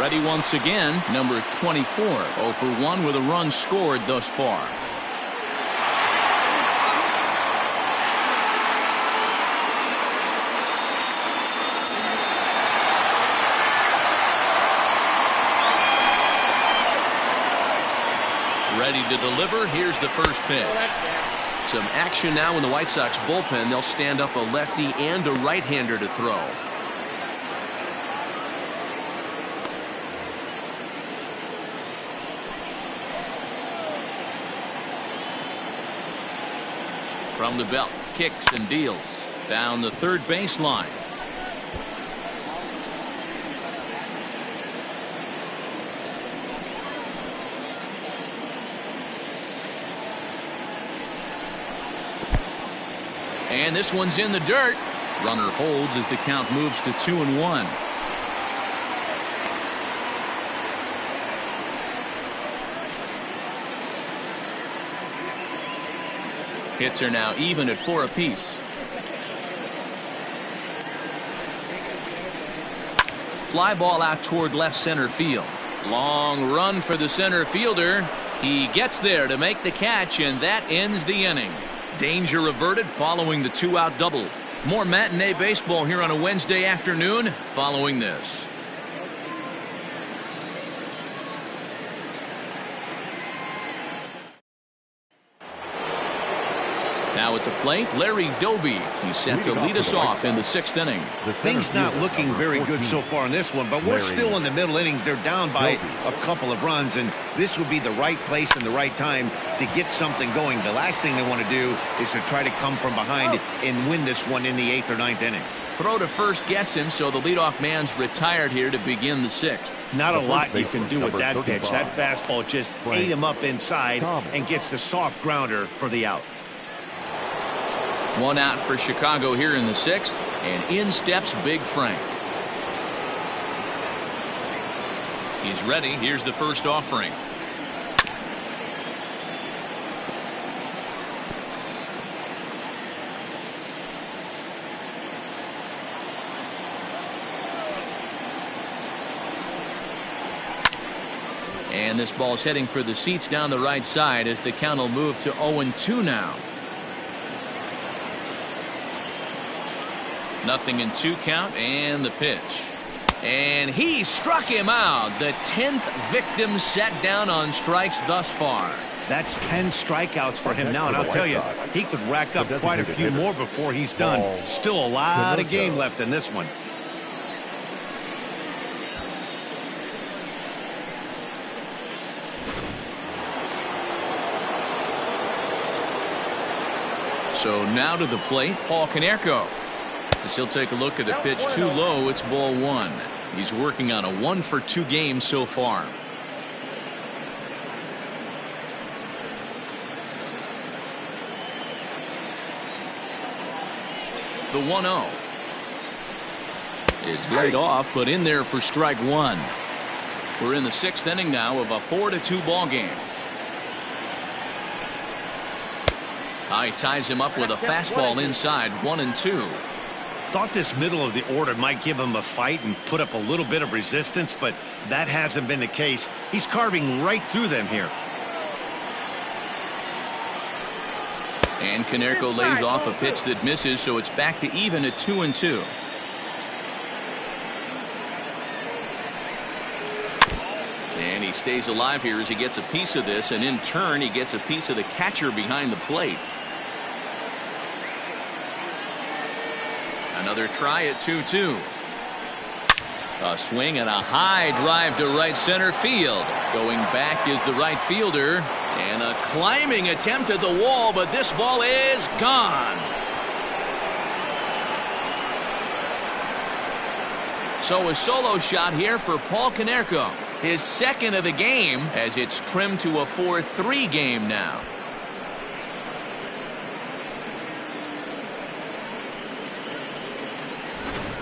Ready once again, number 24, 0 for 1 with a run scored thus far. Ready to deliver. Here's the first pitch. Some action now in the White Sox bullpen. They'll stand up a lefty and a right-hander to throw. From the belt, kicks and deals down the third baseline. And this one's in the dirt. Runner holds as the count moves to 2-1. Hits are now even at 4 apiece. Fly ball out toward left center field. Long run for the center fielder. He gets there to make the catch, and that ends the inning. Danger averted following the 2-out double. More matinee baseball here on a Wednesday afternoon following this. Now at the plate, Larry Doby. He's set to lead us off in the 6th inning. Things not looking very good so far in this one, but we're still in the middle innings. They're down by a couple of runs, and this would be the right place and the right time to get something going. The last thing they want to do is to try to come from behind and win this one in the 8th or 9th inning. Throw to first gets him, so the leadoff man's retired here to begin the 6th. Not a lot you can do with that pitch. That fastball just ate him up inside and gets the soft grounder for the out. 1 out for Chicago here in the 6th, and in steps Big Frank. He's ready. Here's the first offering. And this ball's heading for the seats down the right side as the count will move to 0-2 now. 0-2 count, and the pitch. And he struck him out. The 10th victim set down on strikes thus far. That's 10 strikeouts for him now, and I'll tell you, he could rack up quite a few more before he's done. Still a lot of game left in this one. So now to the plate, Paul Konerko. As he'll take a look at the pitch too low, it's ball 1. He's working on a 1-for-2 game so far. The 1-0 is laid off, but in there for strike 1. We're in the 6th inning now of a 4-2 ball game. He ties him up with a fastball inside, 1-2. Thought this middle of the order might give him a fight and put up a little bit of resistance, but that hasn't been the case. He's carving right through them here. And Konerko lays off a pitch that misses, so it's back to even at 2-2. And he stays alive here as he gets a piece of this, and in turn he gets a piece of the catcher behind the plate. Another try at 2-2. A swing and a high drive to right center field. Going back is the right fielder, and a climbing attempt at the wall, but this ball is gone. So a solo shot here for Paul Konerko. His second of the game, as it's trimmed to a 4-3 game now.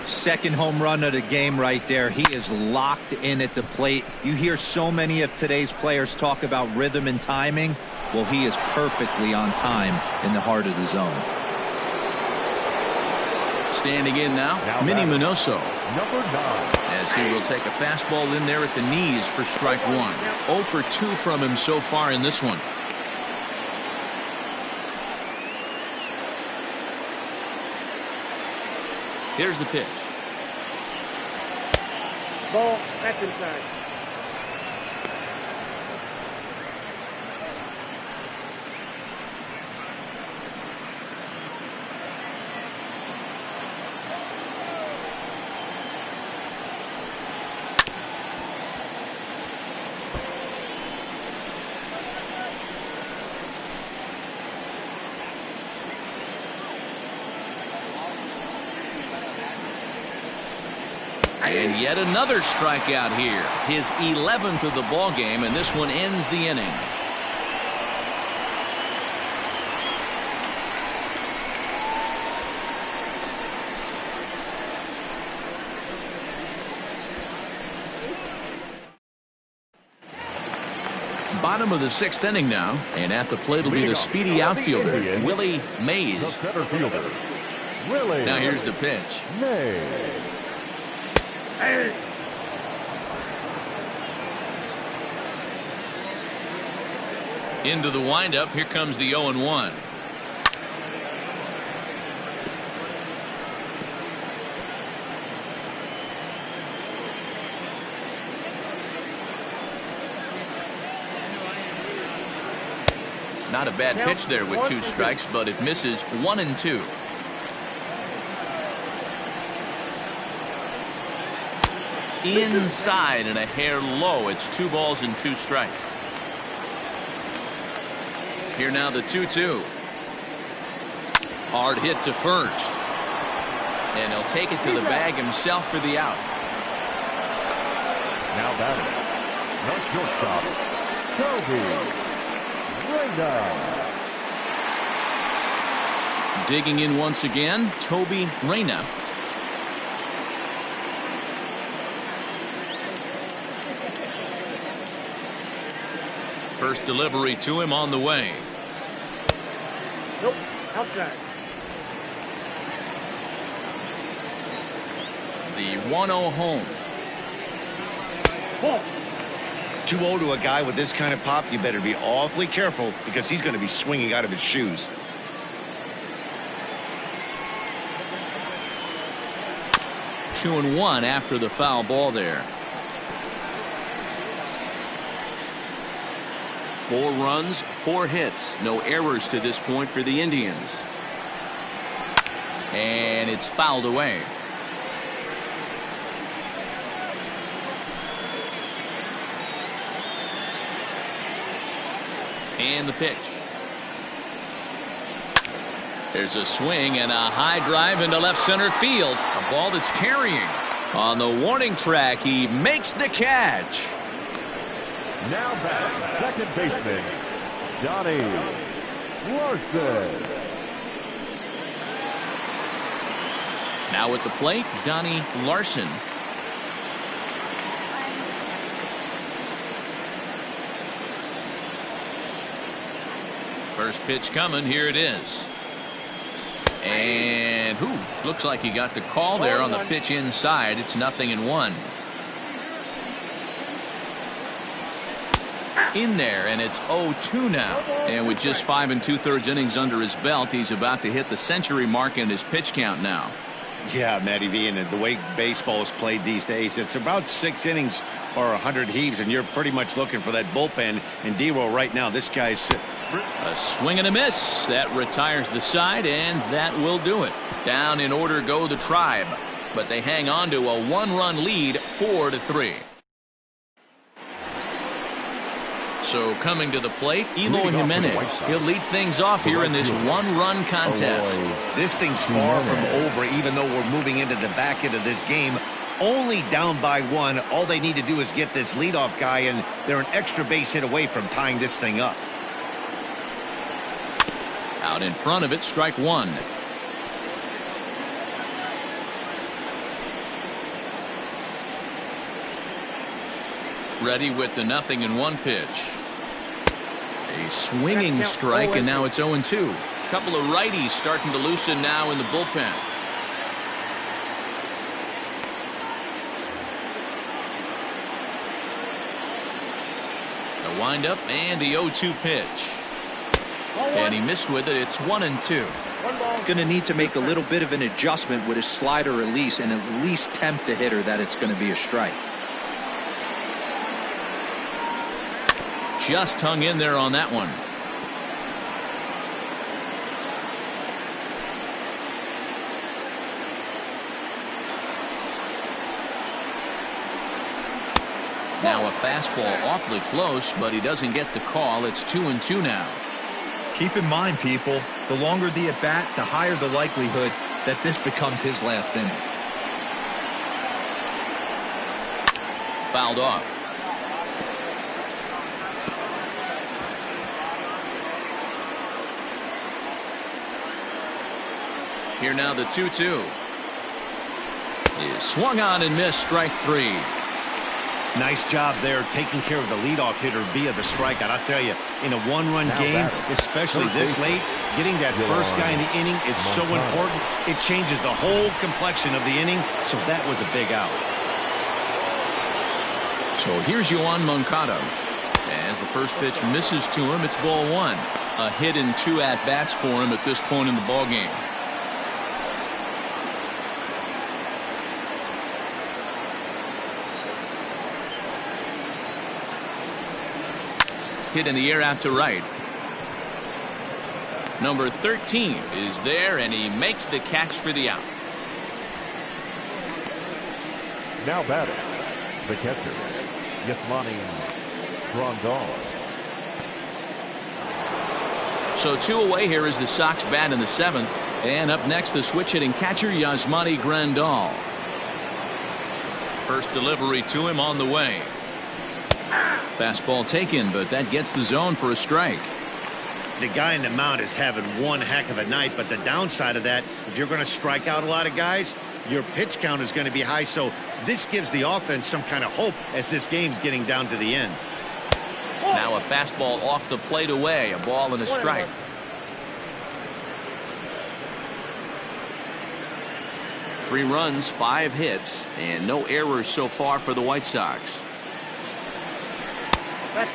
Second home run of the game right there. He is locked in at the plate. You hear so many of today's players talk about rhythm and timing. Well, he is perfectly on time in the heart of the zone. Standing in now Minnie Minoso. Number 9. As he will take a fastball in there at the knees for strike one. 0 for 2 from him so far in this one. Here's the pitch. Ball, that's inside. And yet another strikeout here. His 11th of the ball game, and this one ends the inning. Bottom of the 6th inning now, and at the plate will be the speedy outfielder, Willie The Mays. center fielder, Willie. Now here's the pitch. Mays. Into the windup. Here comes the 0-1. Not a bad pitch there with 2 strikes, but it misses 1-2. Inside and a hair low. It's 2 balls and 2 strikes. Here now the 2-2. Hard hit to first. And he'll take it to the bag himself for the out. Now batting, the shortstop, Toby Reyna. Digging in once again, Toby Reyna. First delivery to him on the way. Nope, outside. The 1-0 home. Ball. 2-0 to a guy with this kind of pop, you better be awfully careful because he's going to be swinging out of his shoes. Two and 1 after the foul ball there. 4 runs, 4 hits, no errors to this point for the Indians. And it's fouled away. And the pitch. There's a swing and a high drive into left center field. A ball that's carrying. On the warning track, he makes the catch. Now back, second baseman, Donnie Larson. Now at the plate, Donnie Larson. First pitch coming. Here it is. And looks like he got the call there on the pitch inside. It's 0-1. in there, and it's 0-2 now. And with just 5 2/3 innings under his belt, he's about to hit the century mark in his pitch count now. Yeah, Matty V, and the way baseball is played these days, it's about 6 innings or 100 heaves, and you're pretty much looking for that bullpen. And D-Roll right now, this guy's... A swing and a miss. That retires the side, and that will do it. Down in order go the Tribe, but they hang on to a 1-run lead, 4-3. So coming to the plate, Eloy Jimenez. He'll lead things off here in this 1-run contest. This thing's far from over, even though we're moving into the back end of this game. Only down by 1. All they need to do is get this leadoff guy, and they're an extra base hit away from tying this thing up. Out in front of it, strike 1. Ready with the 0-1 pitch. A swinging strike, and now it's 0-2. Couple of righties starting to loosen now in the bullpen. The windup and the 0-2 pitch. And he missed with it. It's 1-2. Going to need to make a little bit of an adjustment with his slider release and at least tempt the hitter that it's going to be a strike. Just hung in there on that one. Now a fastball awfully close, but he doesn't get the call. It's 2-2 now. Keep in mind, people, the longer the at-bat, the higher the likelihood that this becomes his last inning. Fouled off. Here now the 2-2. Is swung on and missed, strike 3. Nice job there taking care of the leadoff hitter via the strikeout. I'll tell you, in a 1-run game, especially this late, getting that first guy in the inning is so important. It changes the whole complexion of the inning, so that was a big out. So here's Yoan Moncada. As the first pitch misses to him, it's ball 1. A hit and 2 at-bats for him at this point in the ballgame. Hit in the air out to right. Number 13 is there, and he makes the catch for the out. Now batting, the catcher, Yasmani Grandal. So 2 away here as the Sox bat in the 7th. And up next, the switch-hitting catcher, Yasmani Grandal. First delivery to him on the way. Fastball taken, but that gets the zone for a strike. The guy in the mound is having one heck of a night, but the downside of that, if you're going to strike out a lot of guys, your pitch count is going to be high. So this gives the offense some kind of hope as this game's getting down to the end. Now a fastball off the plate away, a ball and a strike. Three runs, 5 hits, and no errors so far for the White Sox.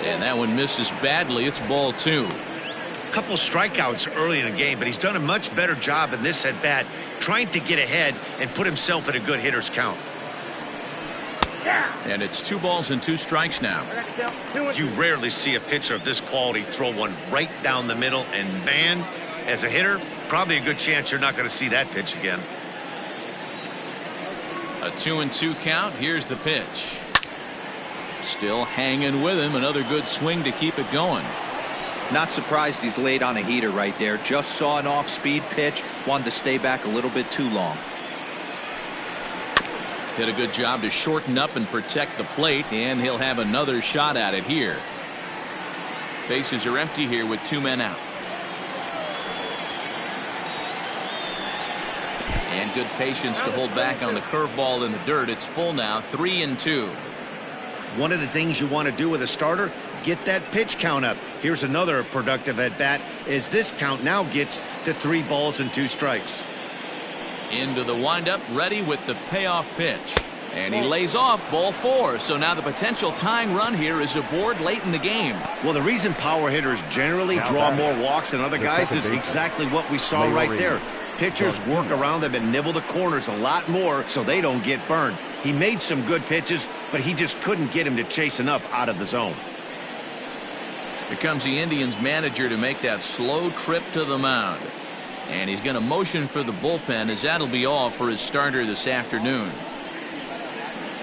And that one misses badly. It's ball 2. Couple strikeouts early in the game, but he's done a much better job in this at bat trying to get ahead and put himself at a good hitter's count. And it's 2 balls and 2 strikes now. You rarely see a pitcher of this quality throw one right down the middle, and man, as a hitter, probably a good chance you're not going to see that pitch again. A 2-2 count. Here's the pitch. Still hanging with him. Another good swing to keep it going. Not surprised he's laid on a heater right there. Just saw an off-speed pitch. Wanted to stay back a little bit too long. Did a good job to shorten up and protect the plate, and he'll have another shot at it here. Bases are empty here with 2 men out. And good patience to hold back on the curveball in the dirt. It's full now, 3-2. One of the things you want to do with a starter, get that pitch count up. Here's another productive at bat as this count now gets to 3 balls and 2 strikes. Into the windup, ready with the payoff pitch. And he lays off ball 4. So now the potential tying run here is aboard late in the game. Well, the reason power hitters generally draw more walks than other guys is exactly what we saw right there. Pitchers work around them and nibble the corners a lot more so they don't get burned. He made some good pitches, but he just couldn't get him to chase enough out of the zone. Here comes the Indians manager to make that slow trip to the mound. And he's going to motion for the bullpen, as that'll be all for his starter this afternoon.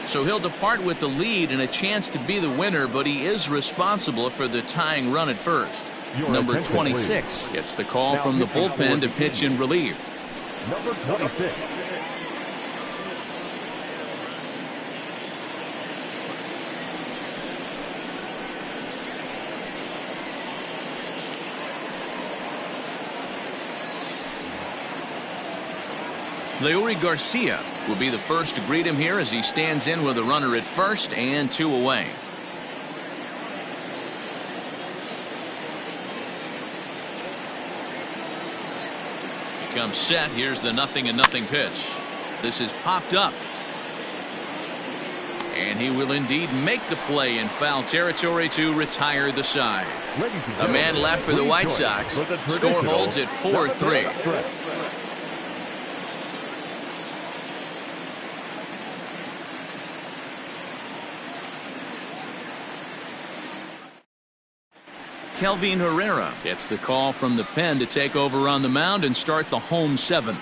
So he'll depart with the lead and a chance to be the winner, but he is responsible for the tying run at first. Number 26 gets the call from the bullpen to pitch in relief. Number 26. Leori Garcia will be the first to greet him here as he stands in with a runner at first and 2 away. He comes set. Here's the 0-0 pitch. This is popped up. And he will indeed make the play in foul territory to retire the side. A man left for the White Sox. Score holds at 4-3. Kelvin Herrera gets the call from the pen to take over on the mound and start the home 7th.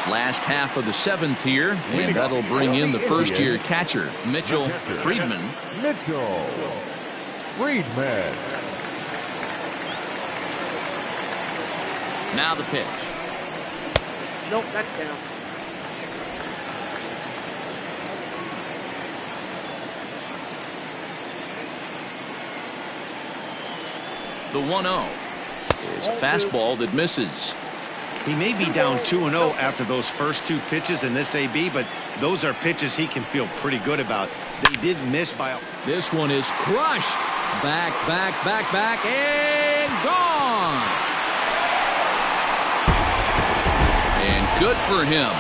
Last half of the 7th here, and that'll bring in the first-year catcher, Mitchell Friedman. Now the pitch. Nope, that's down. The 1-0 is a fastball that misses. He may be down 2-0 after those first 2 pitches in this AB, but those are pitches he can feel pretty good about. They did miss by a... This one is crushed. Back, and gone. And good for him.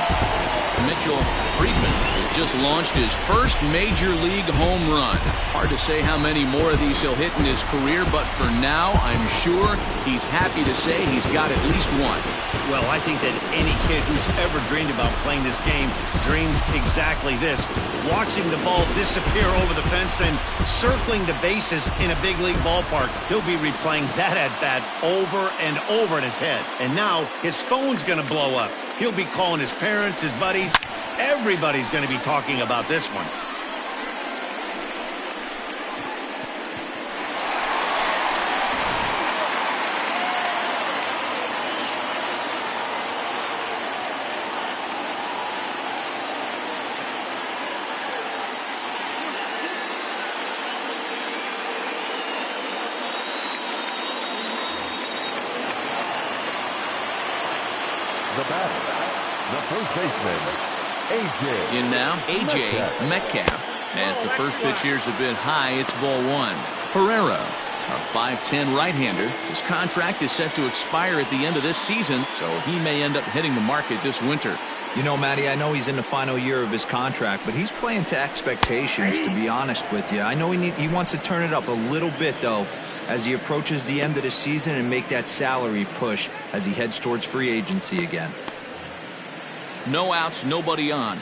Mitchell Friedman has just launched his first major league home run. Hard to say how many more of these he'll hit in his career, but for now, I'm sure he's happy to say he's got at least one. Well, I think that any kid who's ever dreamed about playing this game dreams exactly this. Watching the ball disappear over the fence, then circling the bases in a big league ballpark. He'll be replaying that at-bat over and over in his head. And now his phone's going to blow up. He'll be calling his parents, his buddies. Everybody's going to be talking about this one. The batter, the first baseman, A.J. In now, A.J. Metcalf. As the first pitch here's a bit high, it's ball 1. Herrera, a 5'10" right-hander. His contract is set to expire at the end of this season, so he may end up hitting the market this winter. You know, Matty, I know he's in the final year of his contract, but he's playing to expectations, to be honest with you. I know he wants to turn it up a little bit, though, as he approaches the end of the season and make that salary push as he heads towards free agency again. No outs, nobody on.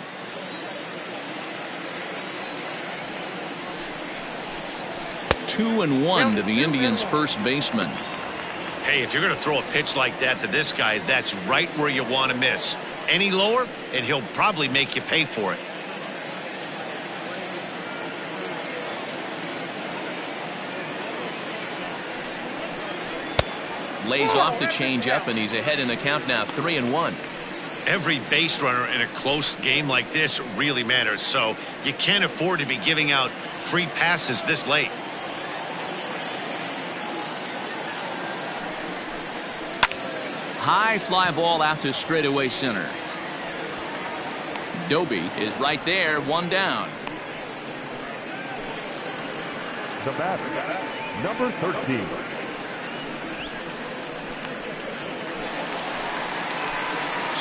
Two and one to the Indians' first baseman. Hey, if you're going to throw a pitch like that to this guy, that's right where you want to miss. Any lower, and he'll probably make you pay for it. Lays off the changeup, and he's ahead in the count now, 3-1. Every base runner in a close game like this really matters, so you can't afford to be giving out free passes this late. High fly ball out to straightaway center. Doby is right there, one down. The batter, number 13.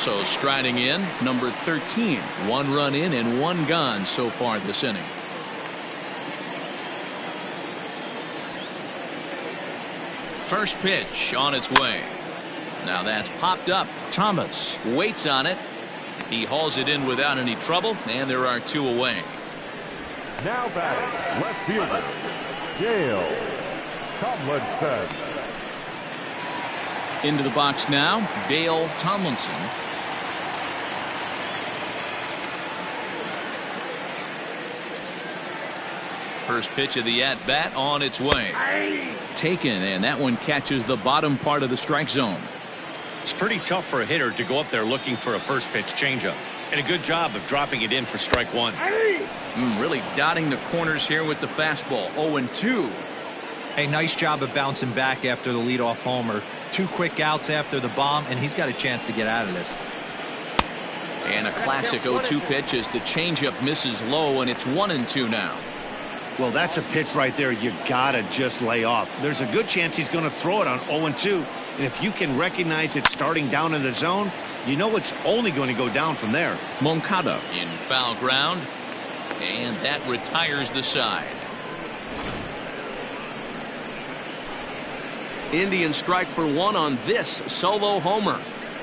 So striding in, number 13. 1 run in and 1 gone so far this inning. First pitch on its way. Now that's popped up. Thomas waits on it. He hauls it in without any trouble, and there are 2 away. Now batting, left fielder, Dale Tomlinson. Into the box now, Dale Tomlinson. First pitch of the at-bat on its way. Taken, and that one catches the bottom part of the strike zone. It's pretty tough for a hitter to go up there looking for a first pitch changeup. And a good job of dropping it in for strike 1. Really dotting the corners here with the fastball. 0-2. Hey, nice job of bouncing back after the leadoff homer. 2 quick outs after the bomb, and he's got a chance to get out of this. And a classic 0-2 pitch as the changeup misses low, and it's 1-2 now. Well, that's a pitch right there you gotta just lay off. There's a good chance he's going to throw it on 0-2. And if you can recognize it starting down in the zone, you know it's only going to go down from there. Moncada in foul ground, and that retires the side. Indians strike for 1 on this solo homer.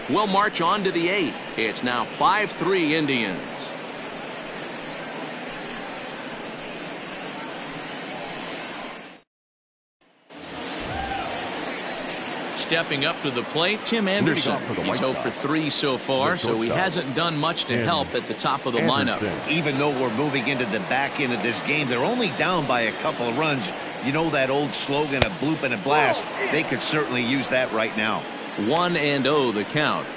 We'll march on to the 8th. It's now 5-3 Indians. Stepping up to the plate, Tim Anderson. He's 0 for 3 so far, so he hasn't done much to help at the top of the lineup. Even though we're moving into the back end of this game, they're only down by a couple of runs. You know that old slogan, a bloop and a blast. They could certainly use that right now. 1-0 the count.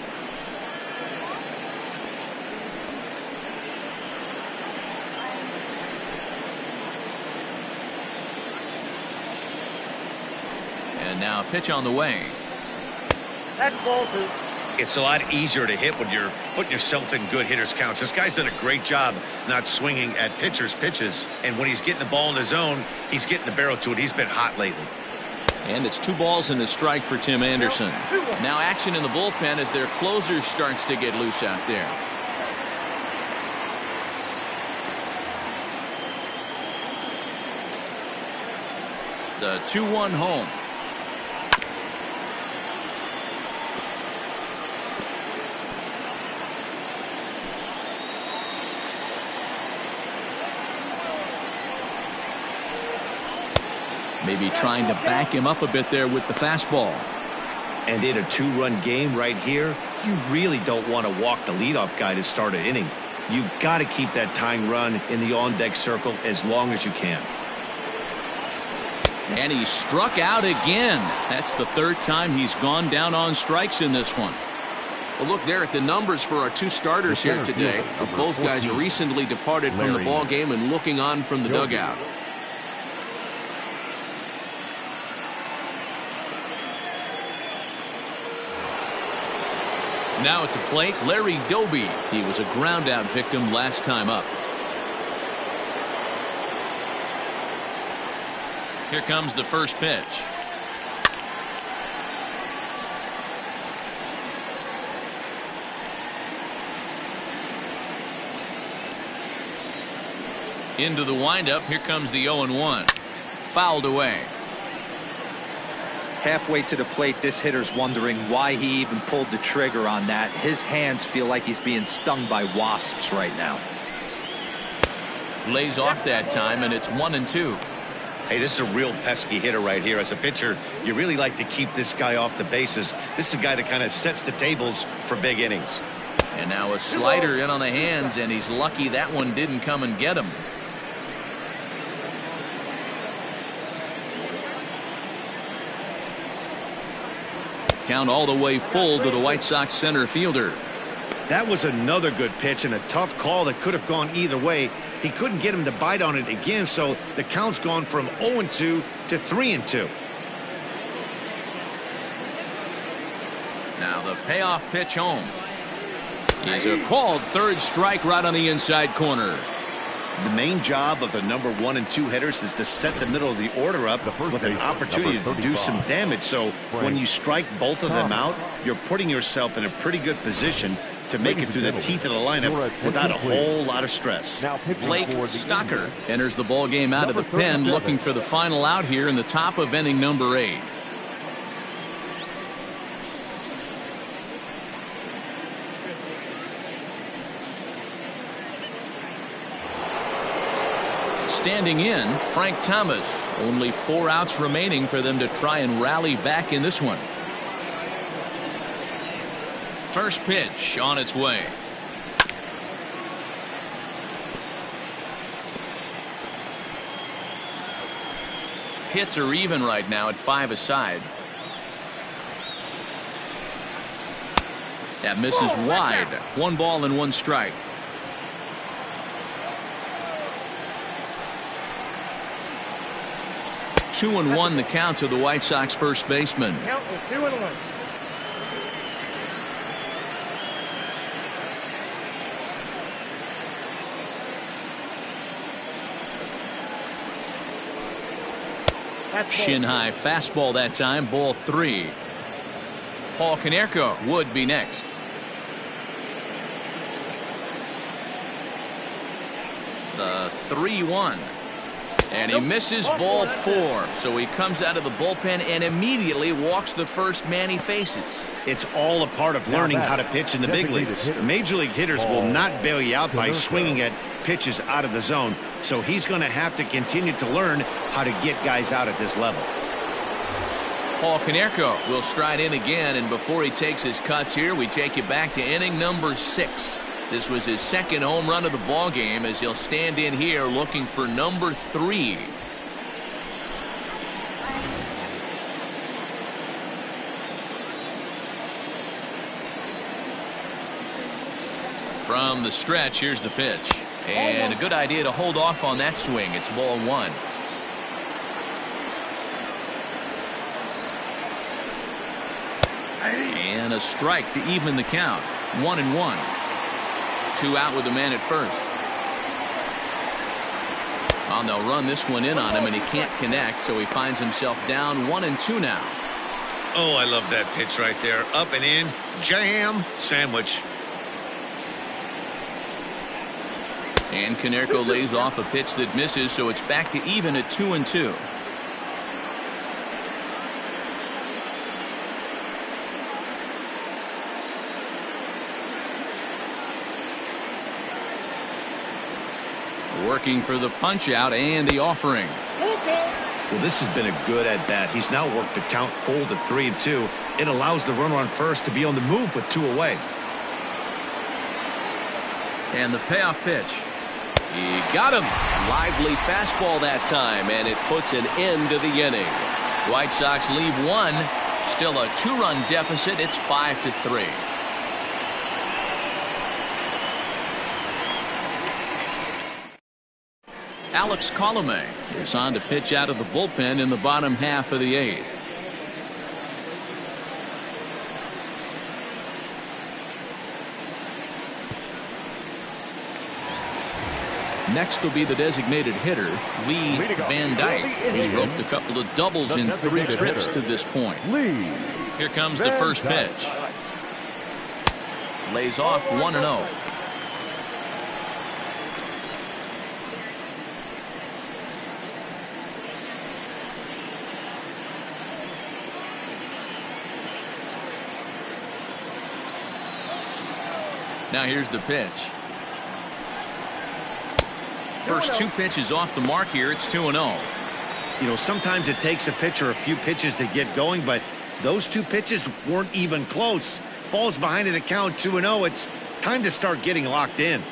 And now pitch on the way. That's ball 2. It's a lot easier to hit when you're putting yourself in good hitters counts. This guy's done a great job not swinging at pitchers' pitches. And when he's getting the ball in the zone, he's getting the barrel to it. He's been hot lately. And it's 2 balls and a strike for Tim Anderson. Now action in the bullpen as their closer starts to get loose out there. The 2-1 home. Maybe trying to back him up a bit there with the fastball. And in a 2-run game right here, you really don't want to walk the leadoff guy to start an inning. You've got to keep that tying run in the on-deck circle as long as you can. And he struck out again. That's the 3rd time he's gone down on strikes in this one. Well, look there at the numbers for our 2 starters here today. Both guys recently departed from the ball game and looking on from the dugout. Now at the plate, Larry Doby. He was a ground-out victim last time up. Here comes the first pitch. Into the windup. Here comes the 0-1. Fouled away. Halfway to the plate, this hitter's wondering why he even pulled the trigger on that. His hands feel like he's being stung by wasps right now. Lays off that time, and it's 1-2. Hey, this is a real pesky hitter right here. As a pitcher, you really like to keep this guy off the bases. This is a guy that kind of sets the tables for big innings. And now a slider in on the hands, and he's lucky that one didn't come and get him. Count all the way full to the White Sox center fielder. That was another good pitch and a tough call that could have gone either way. He couldn't get him to bite on it again, so the count's gone from 0-2 to 3-2. Now the payoff pitch home. He's a called 3rd strike right on the inside corner. The main job of the number 1 and 2 hitters is to set the middle of the order up with an opportunity to do some damage. So when you strike both of them out, you're putting yourself in a pretty good position to make it through the teeth of the lineup without a whole lot of stress. Blake Stocker enters the ball game out of the pen, looking for the final out here in the top of inning number 8. Standing in, Frank Thomas. Only 4 outs remaining for them to try and rally back in this one. First pitch on its way. Hits are even right now at 5 aside. That misses wide. 1 ball and 1 strike. Two and 1 the count to the White Sox first baseman. Count was 2-1. Shin high fastball that time, ball 3. Paul Konerko would be next. The 3-1. And he misses ball 4. So he comes out of the bullpen and immediately walks the first man he faces. It's all a part of learning how to pitch in the big leagues. Major league hitters will not bail you out by swinging at pitches out of the zone. So he's going to have to continue to learn how to get guys out at this level. Paul Konerko will stride in again, and before he takes his cuts here, we take you back to inning number 6. This was his second home run of the ball game, as he'll stand in here looking for number 3. From the stretch, here's the pitch. And a good idea to hold off on that swing. It's ball 1. And a strike to even the count. 1-1. 2 out with the man at first. Well, they'll run this one in on him, and he can't connect, so he finds himself down 1-2 now. Oh, I love that pitch right there. Up and in, jam, sandwich. And Konerko lays off a pitch that misses, so it's back to even at 2-2. Working for the punch out and the offering. Well, this has been a good at bat. He's now worked the count full to 3-2. It allows the runner on first to be on the move with 2 away. And the payoff pitch. He got him. Lively fastball that time, and it puts an end to the inning. White Sox leave 1. Still a 2-run deficit. It's 5-3. Alex Colomé is on to pitch out of the bullpen in the bottom half of the 8th. Next will be the designated hitter, Lee Van Dyke, who's roped a couple of doubles in 3 trips to this point. Here comes the first pitch. Lays off 1-0. Now here's the pitch. First 2 pitches off the mark here. It's 2-0. You know, sometimes it takes a pitcher a few pitches to get going, but those 2 pitches weren't even close. Falls behind in the count, 2-0. It's time to start getting locked in.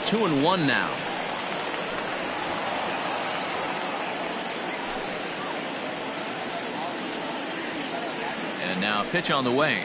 2-1 now. And now a pitch on the way.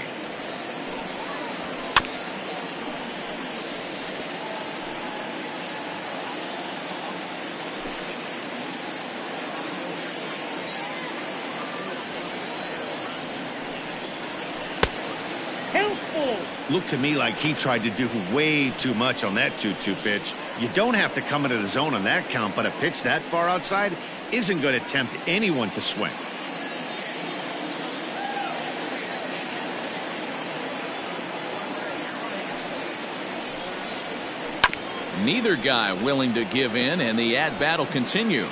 Looked to me like he tried to do way too much on that 2-2 pitch. You don't have to come into the zone on that count, but a pitch that far outside isn't going to tempt anyone to swing. Neither guy willing to give in, and the at-bat will continue.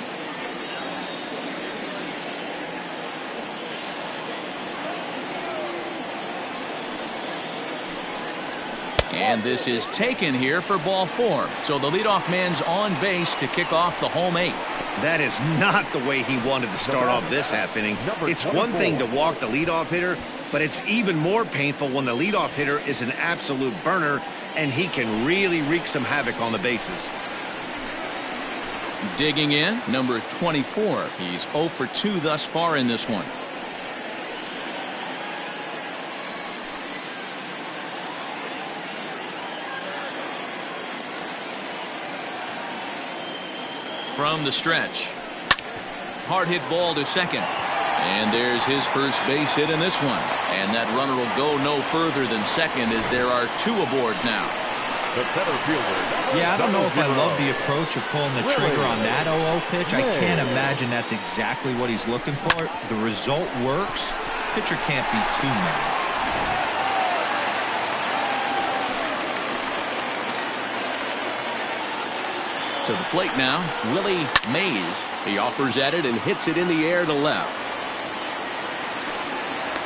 And this is taken here for ball 4. So the leadoff man's on base to kick off the home 8th. That is not the way he wanted to start off this half inning. It's one thing to walk the leadoff hitter, but it's even more painful when the leadoff hitter is an absolute burner, and he can really wreak some havoc on the bases. Digging in, number 24. He's 0 for 2 thus far in this one. From the stretch. Hard hit ball to second. And there's his first base hit in this one. And that runner will go no further than second as there are 2 aboard now. The center fielder. Yeah, I don't know if I love the approach of pulling the trigger on that 0-0 pitch. I can't imagine that's exactly what he's looking for. The result works. Pitcher can't be too mad. To the plate now, Willie Mays. He offers at it and hits it in the air to left.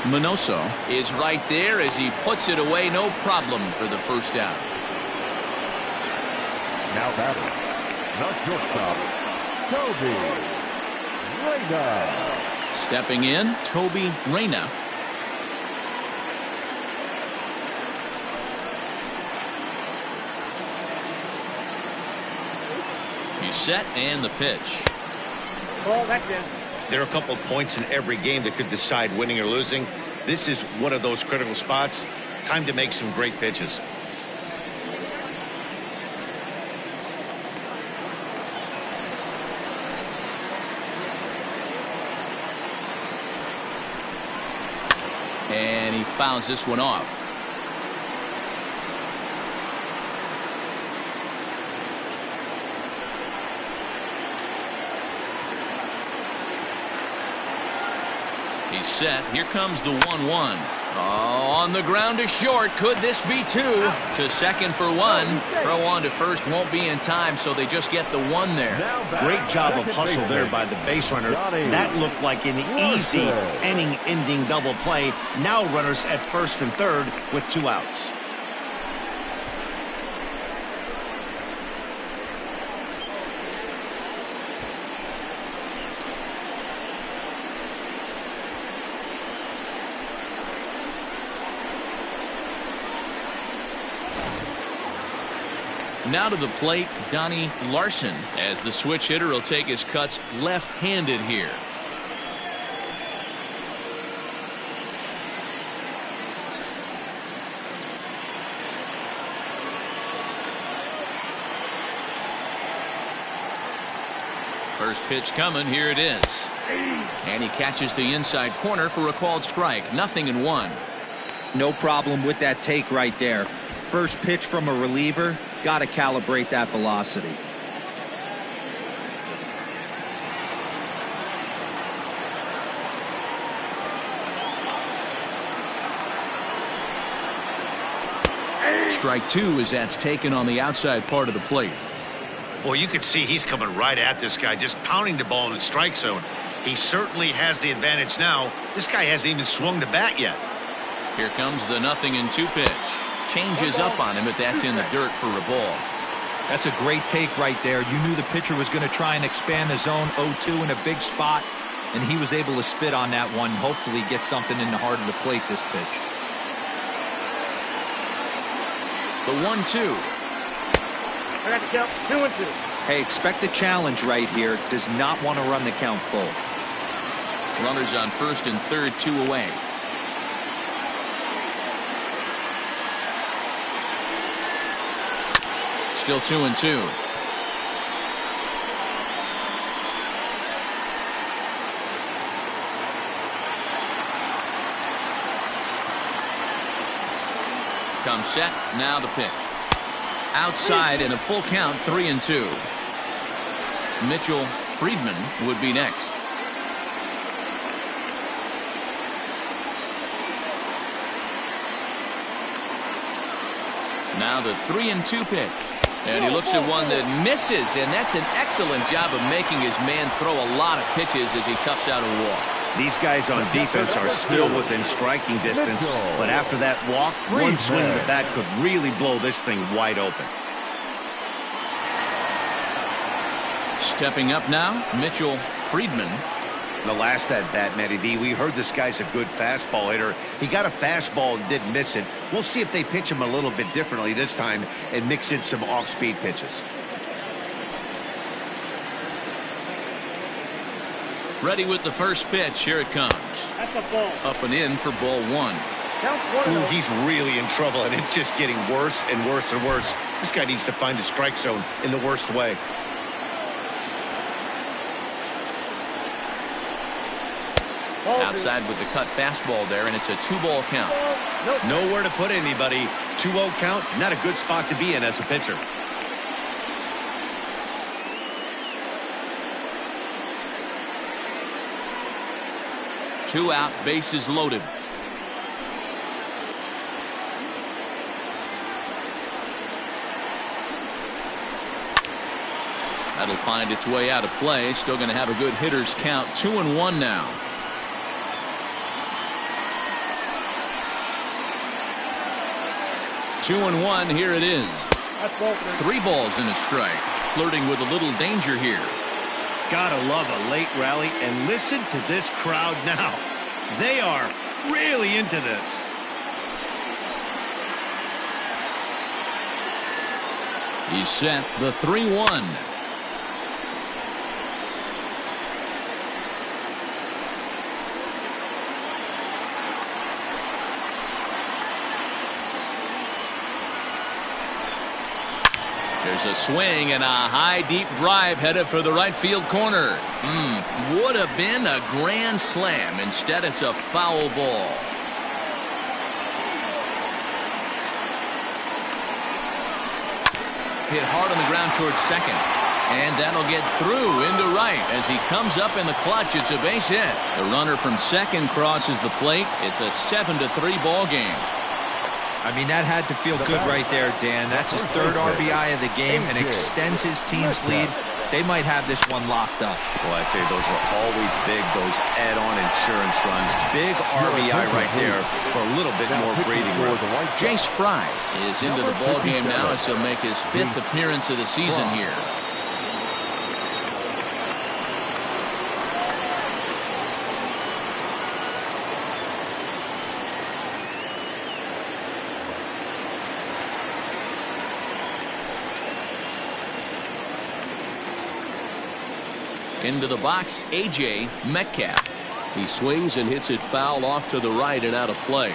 Minoso is right there as he puts it away, no problem for the first out. Now batting, the shortstop, Toby Reyna. Stepping in, Toby Reyna. He's set and the pitch. Ball, that's in. There are a couple of points in every game that could decide winning or losing. This is one of those critical spots. Time to make some great pitches. And he fouls this one off. He's set. Here comes the 1-1. Oh, on the ground to short. Could this be 2? To second for 1. Throw on to first won't be in time, so they just get the 1 there. Great job of hustle there by the base runner. That looked like an easy inning-ending double play. Now runners at first and third with 2 outs. Now to the plate, Donnie Larson, as the switch hitter will take his cuts left-handed here. First pitch coming, here it is. And he catches the inside corner for a called strike. 0-1. No problem with that take right there. First pitch from a reliever. Got to calibrate that velocity. Strike 2 as that's taken on the outside part of the plate. Well, you can see he's coming right at this guy, just pounding the ball in the strike zone. He certainly has the advantage now. This guy hasn't even swung the bat yet. Here comes the 0-2 pitch. Changes up on him, but that's in the dirt for a ball. That's a great take right there. You knew the pitcher was going to try and expand the zone 0-2 in a big spot, and he was able to spit on that one. Hopefully get something in the heart of the plate this pitch. The 1-2. I got the count 2-2. Hey, expect a challenge right here. Does not want to run the count full. Runners on first and third, 2 away. Still 2-2. Comes set. Now the pitch. Outside in a full count, 3-2. Mitchell Friedman would be next. Now the 3-2 pitch. And he looks at one that misses, and that's an excellent job of making his man throw a lot of pitches as he toughs out a walk. These guys on defense are still within striking distance, but after that walk, one swing of the bat could really blow this thing wide open. Stepping up now, Mitchell Friedman. The last at bat, Matty V, we heard this guy's a good fastball hitter. He got a fastball and didn't miss it. We'll see if they pitch him a little bit differently this time and mix in some off-speed pitches. Ready with the first pitch. Here it comes. That's a ball. Up and in for ball one. Ooh, he's really in trouble, and it's just getting worse and worse and worse. This guy needs to find a strike zone in the worst way. Outside with the cut fastball there, and it's a 2-ball count. Nowhere to put anybody. 2-0 count, not a good spot to be in as a pitcher. Two out, bases loaded. That'll find its way out of play. Still going to have a good hitter's count. 2-1 now. Two and one, here it is. 3 balls and a strike. Flirting with a little danger here. Gotta love a late rally, and listen to this crowd now. They are really into this. He's set the 3-1. There's a swing and a high deep drive headed for the right field corner. Would have been a grand slam. Instead, it's a foul ball. Hit hard on the ground towards second. And that'll get through into right as he comes up in the clutch. It's a base hit. The runner from second crosses the plate. It's a 7-3 ball game. I mean, that had to feel good right there, Dan. That's his 3rd RBI of the game and extends his team's lead. They might have this one locked up. Well, I'd say those are always big, those add-on insurance runs. Big RBI right there for a little bit more breathing room. Jay Spry is into the ball game now as he'll make his 5th appearance of the season here. Into the box, A.J. Metcalf. He swings and hits it foul off to the right and out of play.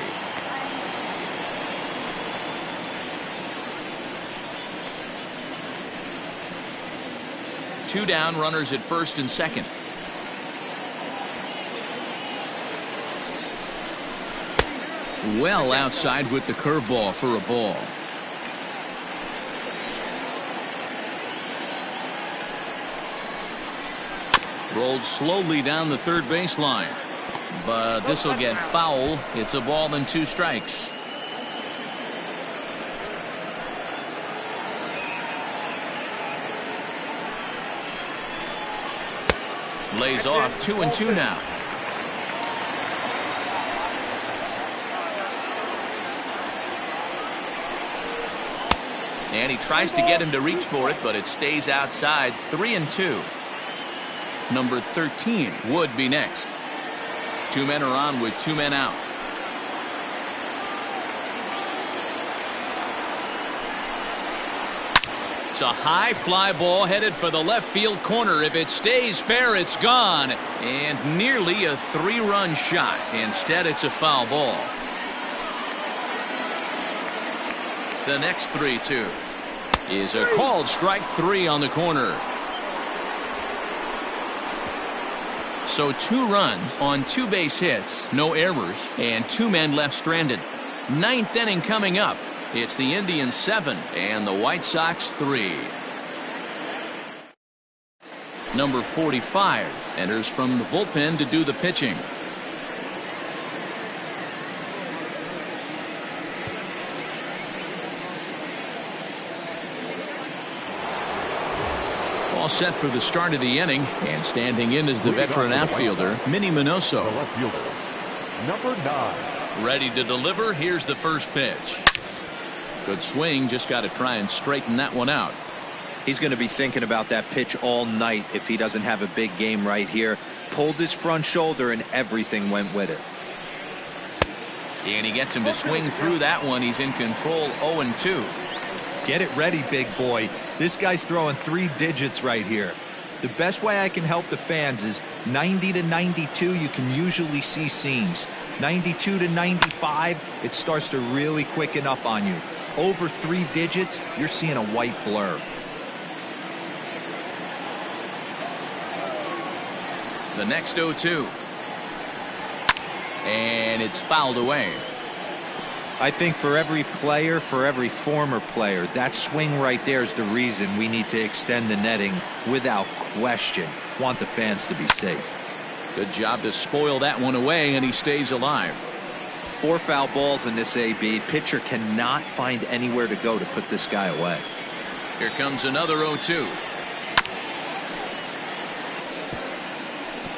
Two down, runners at first and second. Well outside with the curveball for a ball. Rolled slowly down the third baseline. But this will get foul. It's a ball and 2 strikes. Lays off 2-2 now. And he tries to get him to reach for it, but it stays outside. 3-2. Number 13 would be next. 2 men are on with 2 men out. It's a high fly ball headed for the left field corner. If it stays fair, it's gone. And nearly a 3-run shot. Instead, it's a foul ball. The next 3-2 is a called strike 3 on the corner. So 2 runs on 2 base hits, no errors, and 2 men left stranded. 9th inning coming up. It's the Indians 7 and the White Sox 3. Number 45 enters from the bullpen to do the pitching. set for the start of the inning, and standing in is the veteran outfielder, Minnie Minoso. The left fielder, number 9. Ready to deliver. Here's the first pitch. Good swing. Just got to try and straighten that one out. He's going to be thinking about that pitch all night if he doesn't have a big game right here. Pulled his front shoulder and everything went with it. And he gets him to swing through that one. He's in control, 0-2. Get it ready, big boy. This guy's throwing 3 digits right here. The best way I can help the fans is 90 to 92, you can usually see seams. 92 to 95, it starts to really quicken up on you. Over 3 digits, you're seeing a white blur. The next 0-2. And it's fouled away. I think for every player, for every former player, that swing right there is the reason we need to extend the netting without question. Want the fans to be safe. Good job to spoil that one away, and he stays alive. 4 foul balls in this AB. Pitcher cannot find anywhere to go to put this guy away. Here comes another 0-2.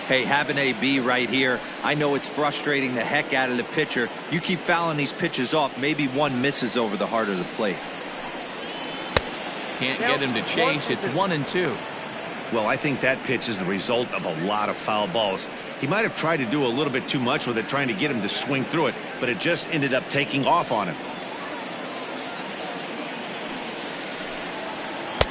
Hey, have an AB right here. I know it's frustrating the heck out of the pitcher. You keep fouling these pitches off, maybe one misses over the heart of the plate. Can't get him to chase. It's 1-2. Well, I think that pitch is the result of a lot of foul balls. He might have tried to do a little bit too much with it, trying to get him to swing through it, but it just ended up taking off on him.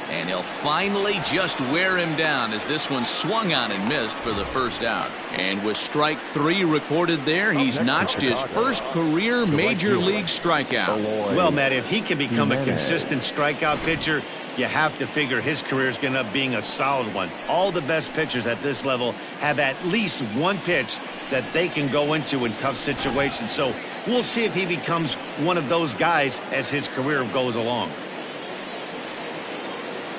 And he'll finally just wear him down as this one swung on and missed for the first out. And with strike 3 recorded there, he's notched his first career major league strikeout. Well, Matt, if he can become a consistent strikeout pitcher, you have to figure his career is going to end up being a solid one. All the best pitchers at this level have at least one pitch that they can go into in tough situations. So we'll see if he becomes one of those guys as his career goes along.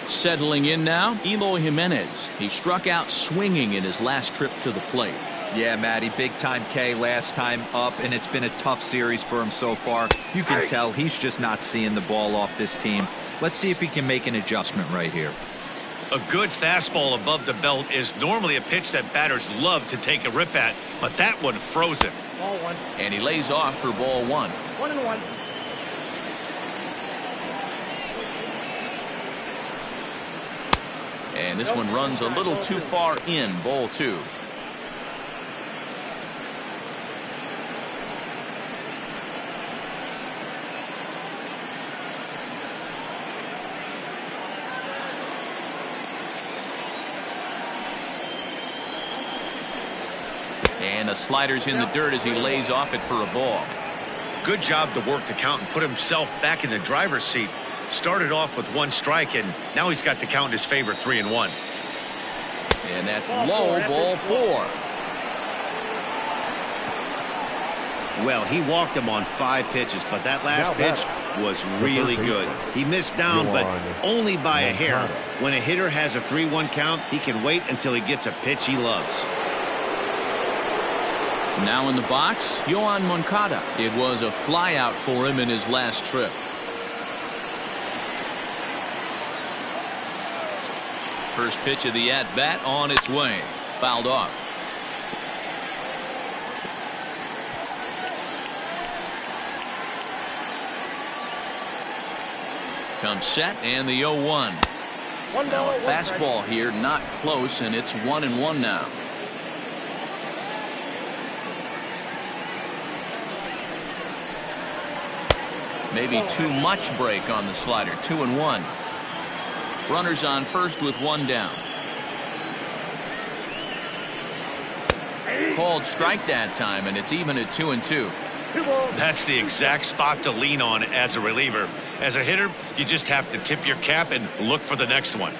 Settling in now, Eloy Jimenez. He struck out swinging in his last trip to the plate. Yeah, Matty, big time K last time up, and it's been a tough series for him so far. You can tell he's just not seeing the ball off this team. Let's see if he can make an adjustment right here. A good fastball above the belt is normally a pitch that batters love to take a rip at, but that one froze him. Ball 1. And he lays off for ball 1. 1-1. And this one runs a little too far in, ball 2. And the slider's in the dirt as he lays off it for a ball. Good job to work the count and put himself back in the driver's seat. Started off with 1 strike, and now he's got the count in his favor, 3-1. And that's low, ball 4. Well, he walked him on 5 pitches, but that last pitch was really good. He missed down, but only by a hair. When a hitter has a 3-1 count, he can wait until he gets a pitch he loves. Now in the box, Yohan Moncada. It was a flyout for him in his last trip. First pitch of the at-bat on its way. Fouled off. Comes set and the 0-1. Now a fastball here, not close, and it's 1-1 now. Maybe too much break on the slider. 2-1. Runners on first with 1 down. Called strike that time, and it's even at 2-2. That's the exact spot to lean on as a reliever. As a hitter, you just have to tip your cap and look for the next one.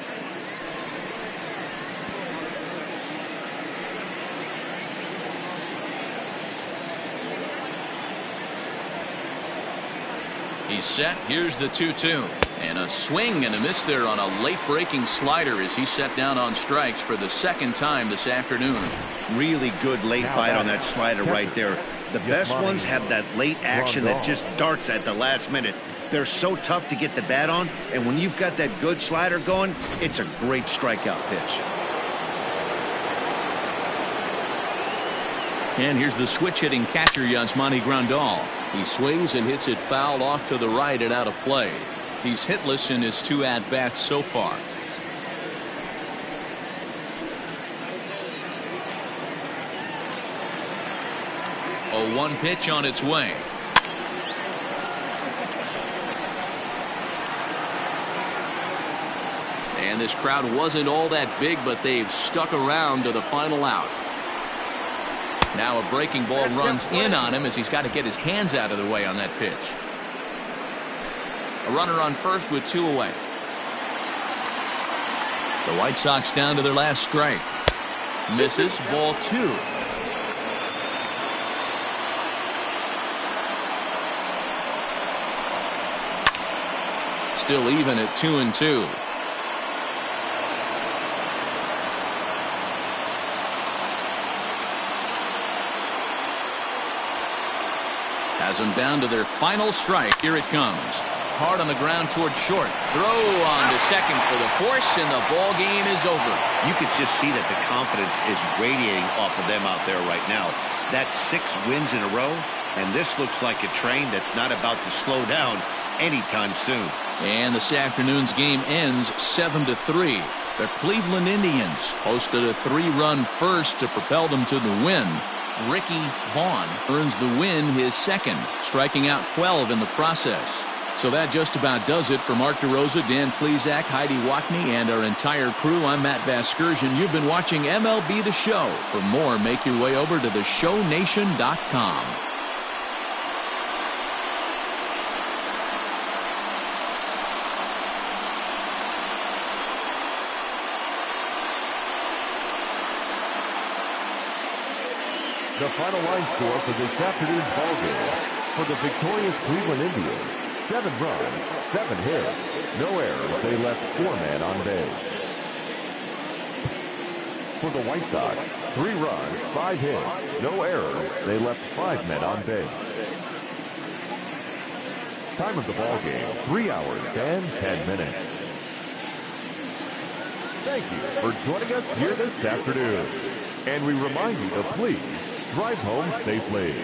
He's set. Here's the 2-2. And a swing and a miss there on a late-breaking slider as he set down on strikes for the 2nd time this afternoon. Really good late bite on that slider right there. The best ones have that late action that just darts at the last minute. They're so tough to get the bat on, and when you've got that good slider going, it's a great strikeout pitch. And here's the switch-hitting catcher, Yasmani Grandal. He swings and hits it foul off to the right and out of play. He's hitless in his 2 at-bats so far. A 1 pitch on its way. And this crowd wasn't all that big, but they've stuck around to the final out. Now a breaking ball runs in on him as he's got to get his hands out of the way on that pitch. A runner on first with 2 away. The White Sox down to their last strike. Misses, ball 2. Still even at 2-2. Has them down to their final strike. Here it comes. Hard on the ground towards short. Throw on to second for the force, and the ball game is over. You can just see that the confidence is radiating off of them out there right now. That's 6 wins in a row, and this looks like a train that's not about to slow down anytime soon. And this afternoon's game ends 7-3. The Cleveland Indians posted a 3-run first to propel them to the win. Ricky Vaughan earns the win, his second, striking out 12 in the process. So that just about does it for Mark DeRosa, Dan Plesac, Heidi Wackney, and our entire crew. I'm Matt Vasgersian. You've been watching MLB The Show. For more, make your way over to theshownation.com. The final line score for this afternoon's ballgame. For the victorious Cleveland Indians, 7 runs, 7 hits, no errors. They left 4 men on base. For the White Sox, 3 runs, 5 hits, no errors. They left 5 men on base. Time of the ballgame, 3 hours and 10 minutes. Thank you for joining us here this afternoon. And we remind you to please drive home safely.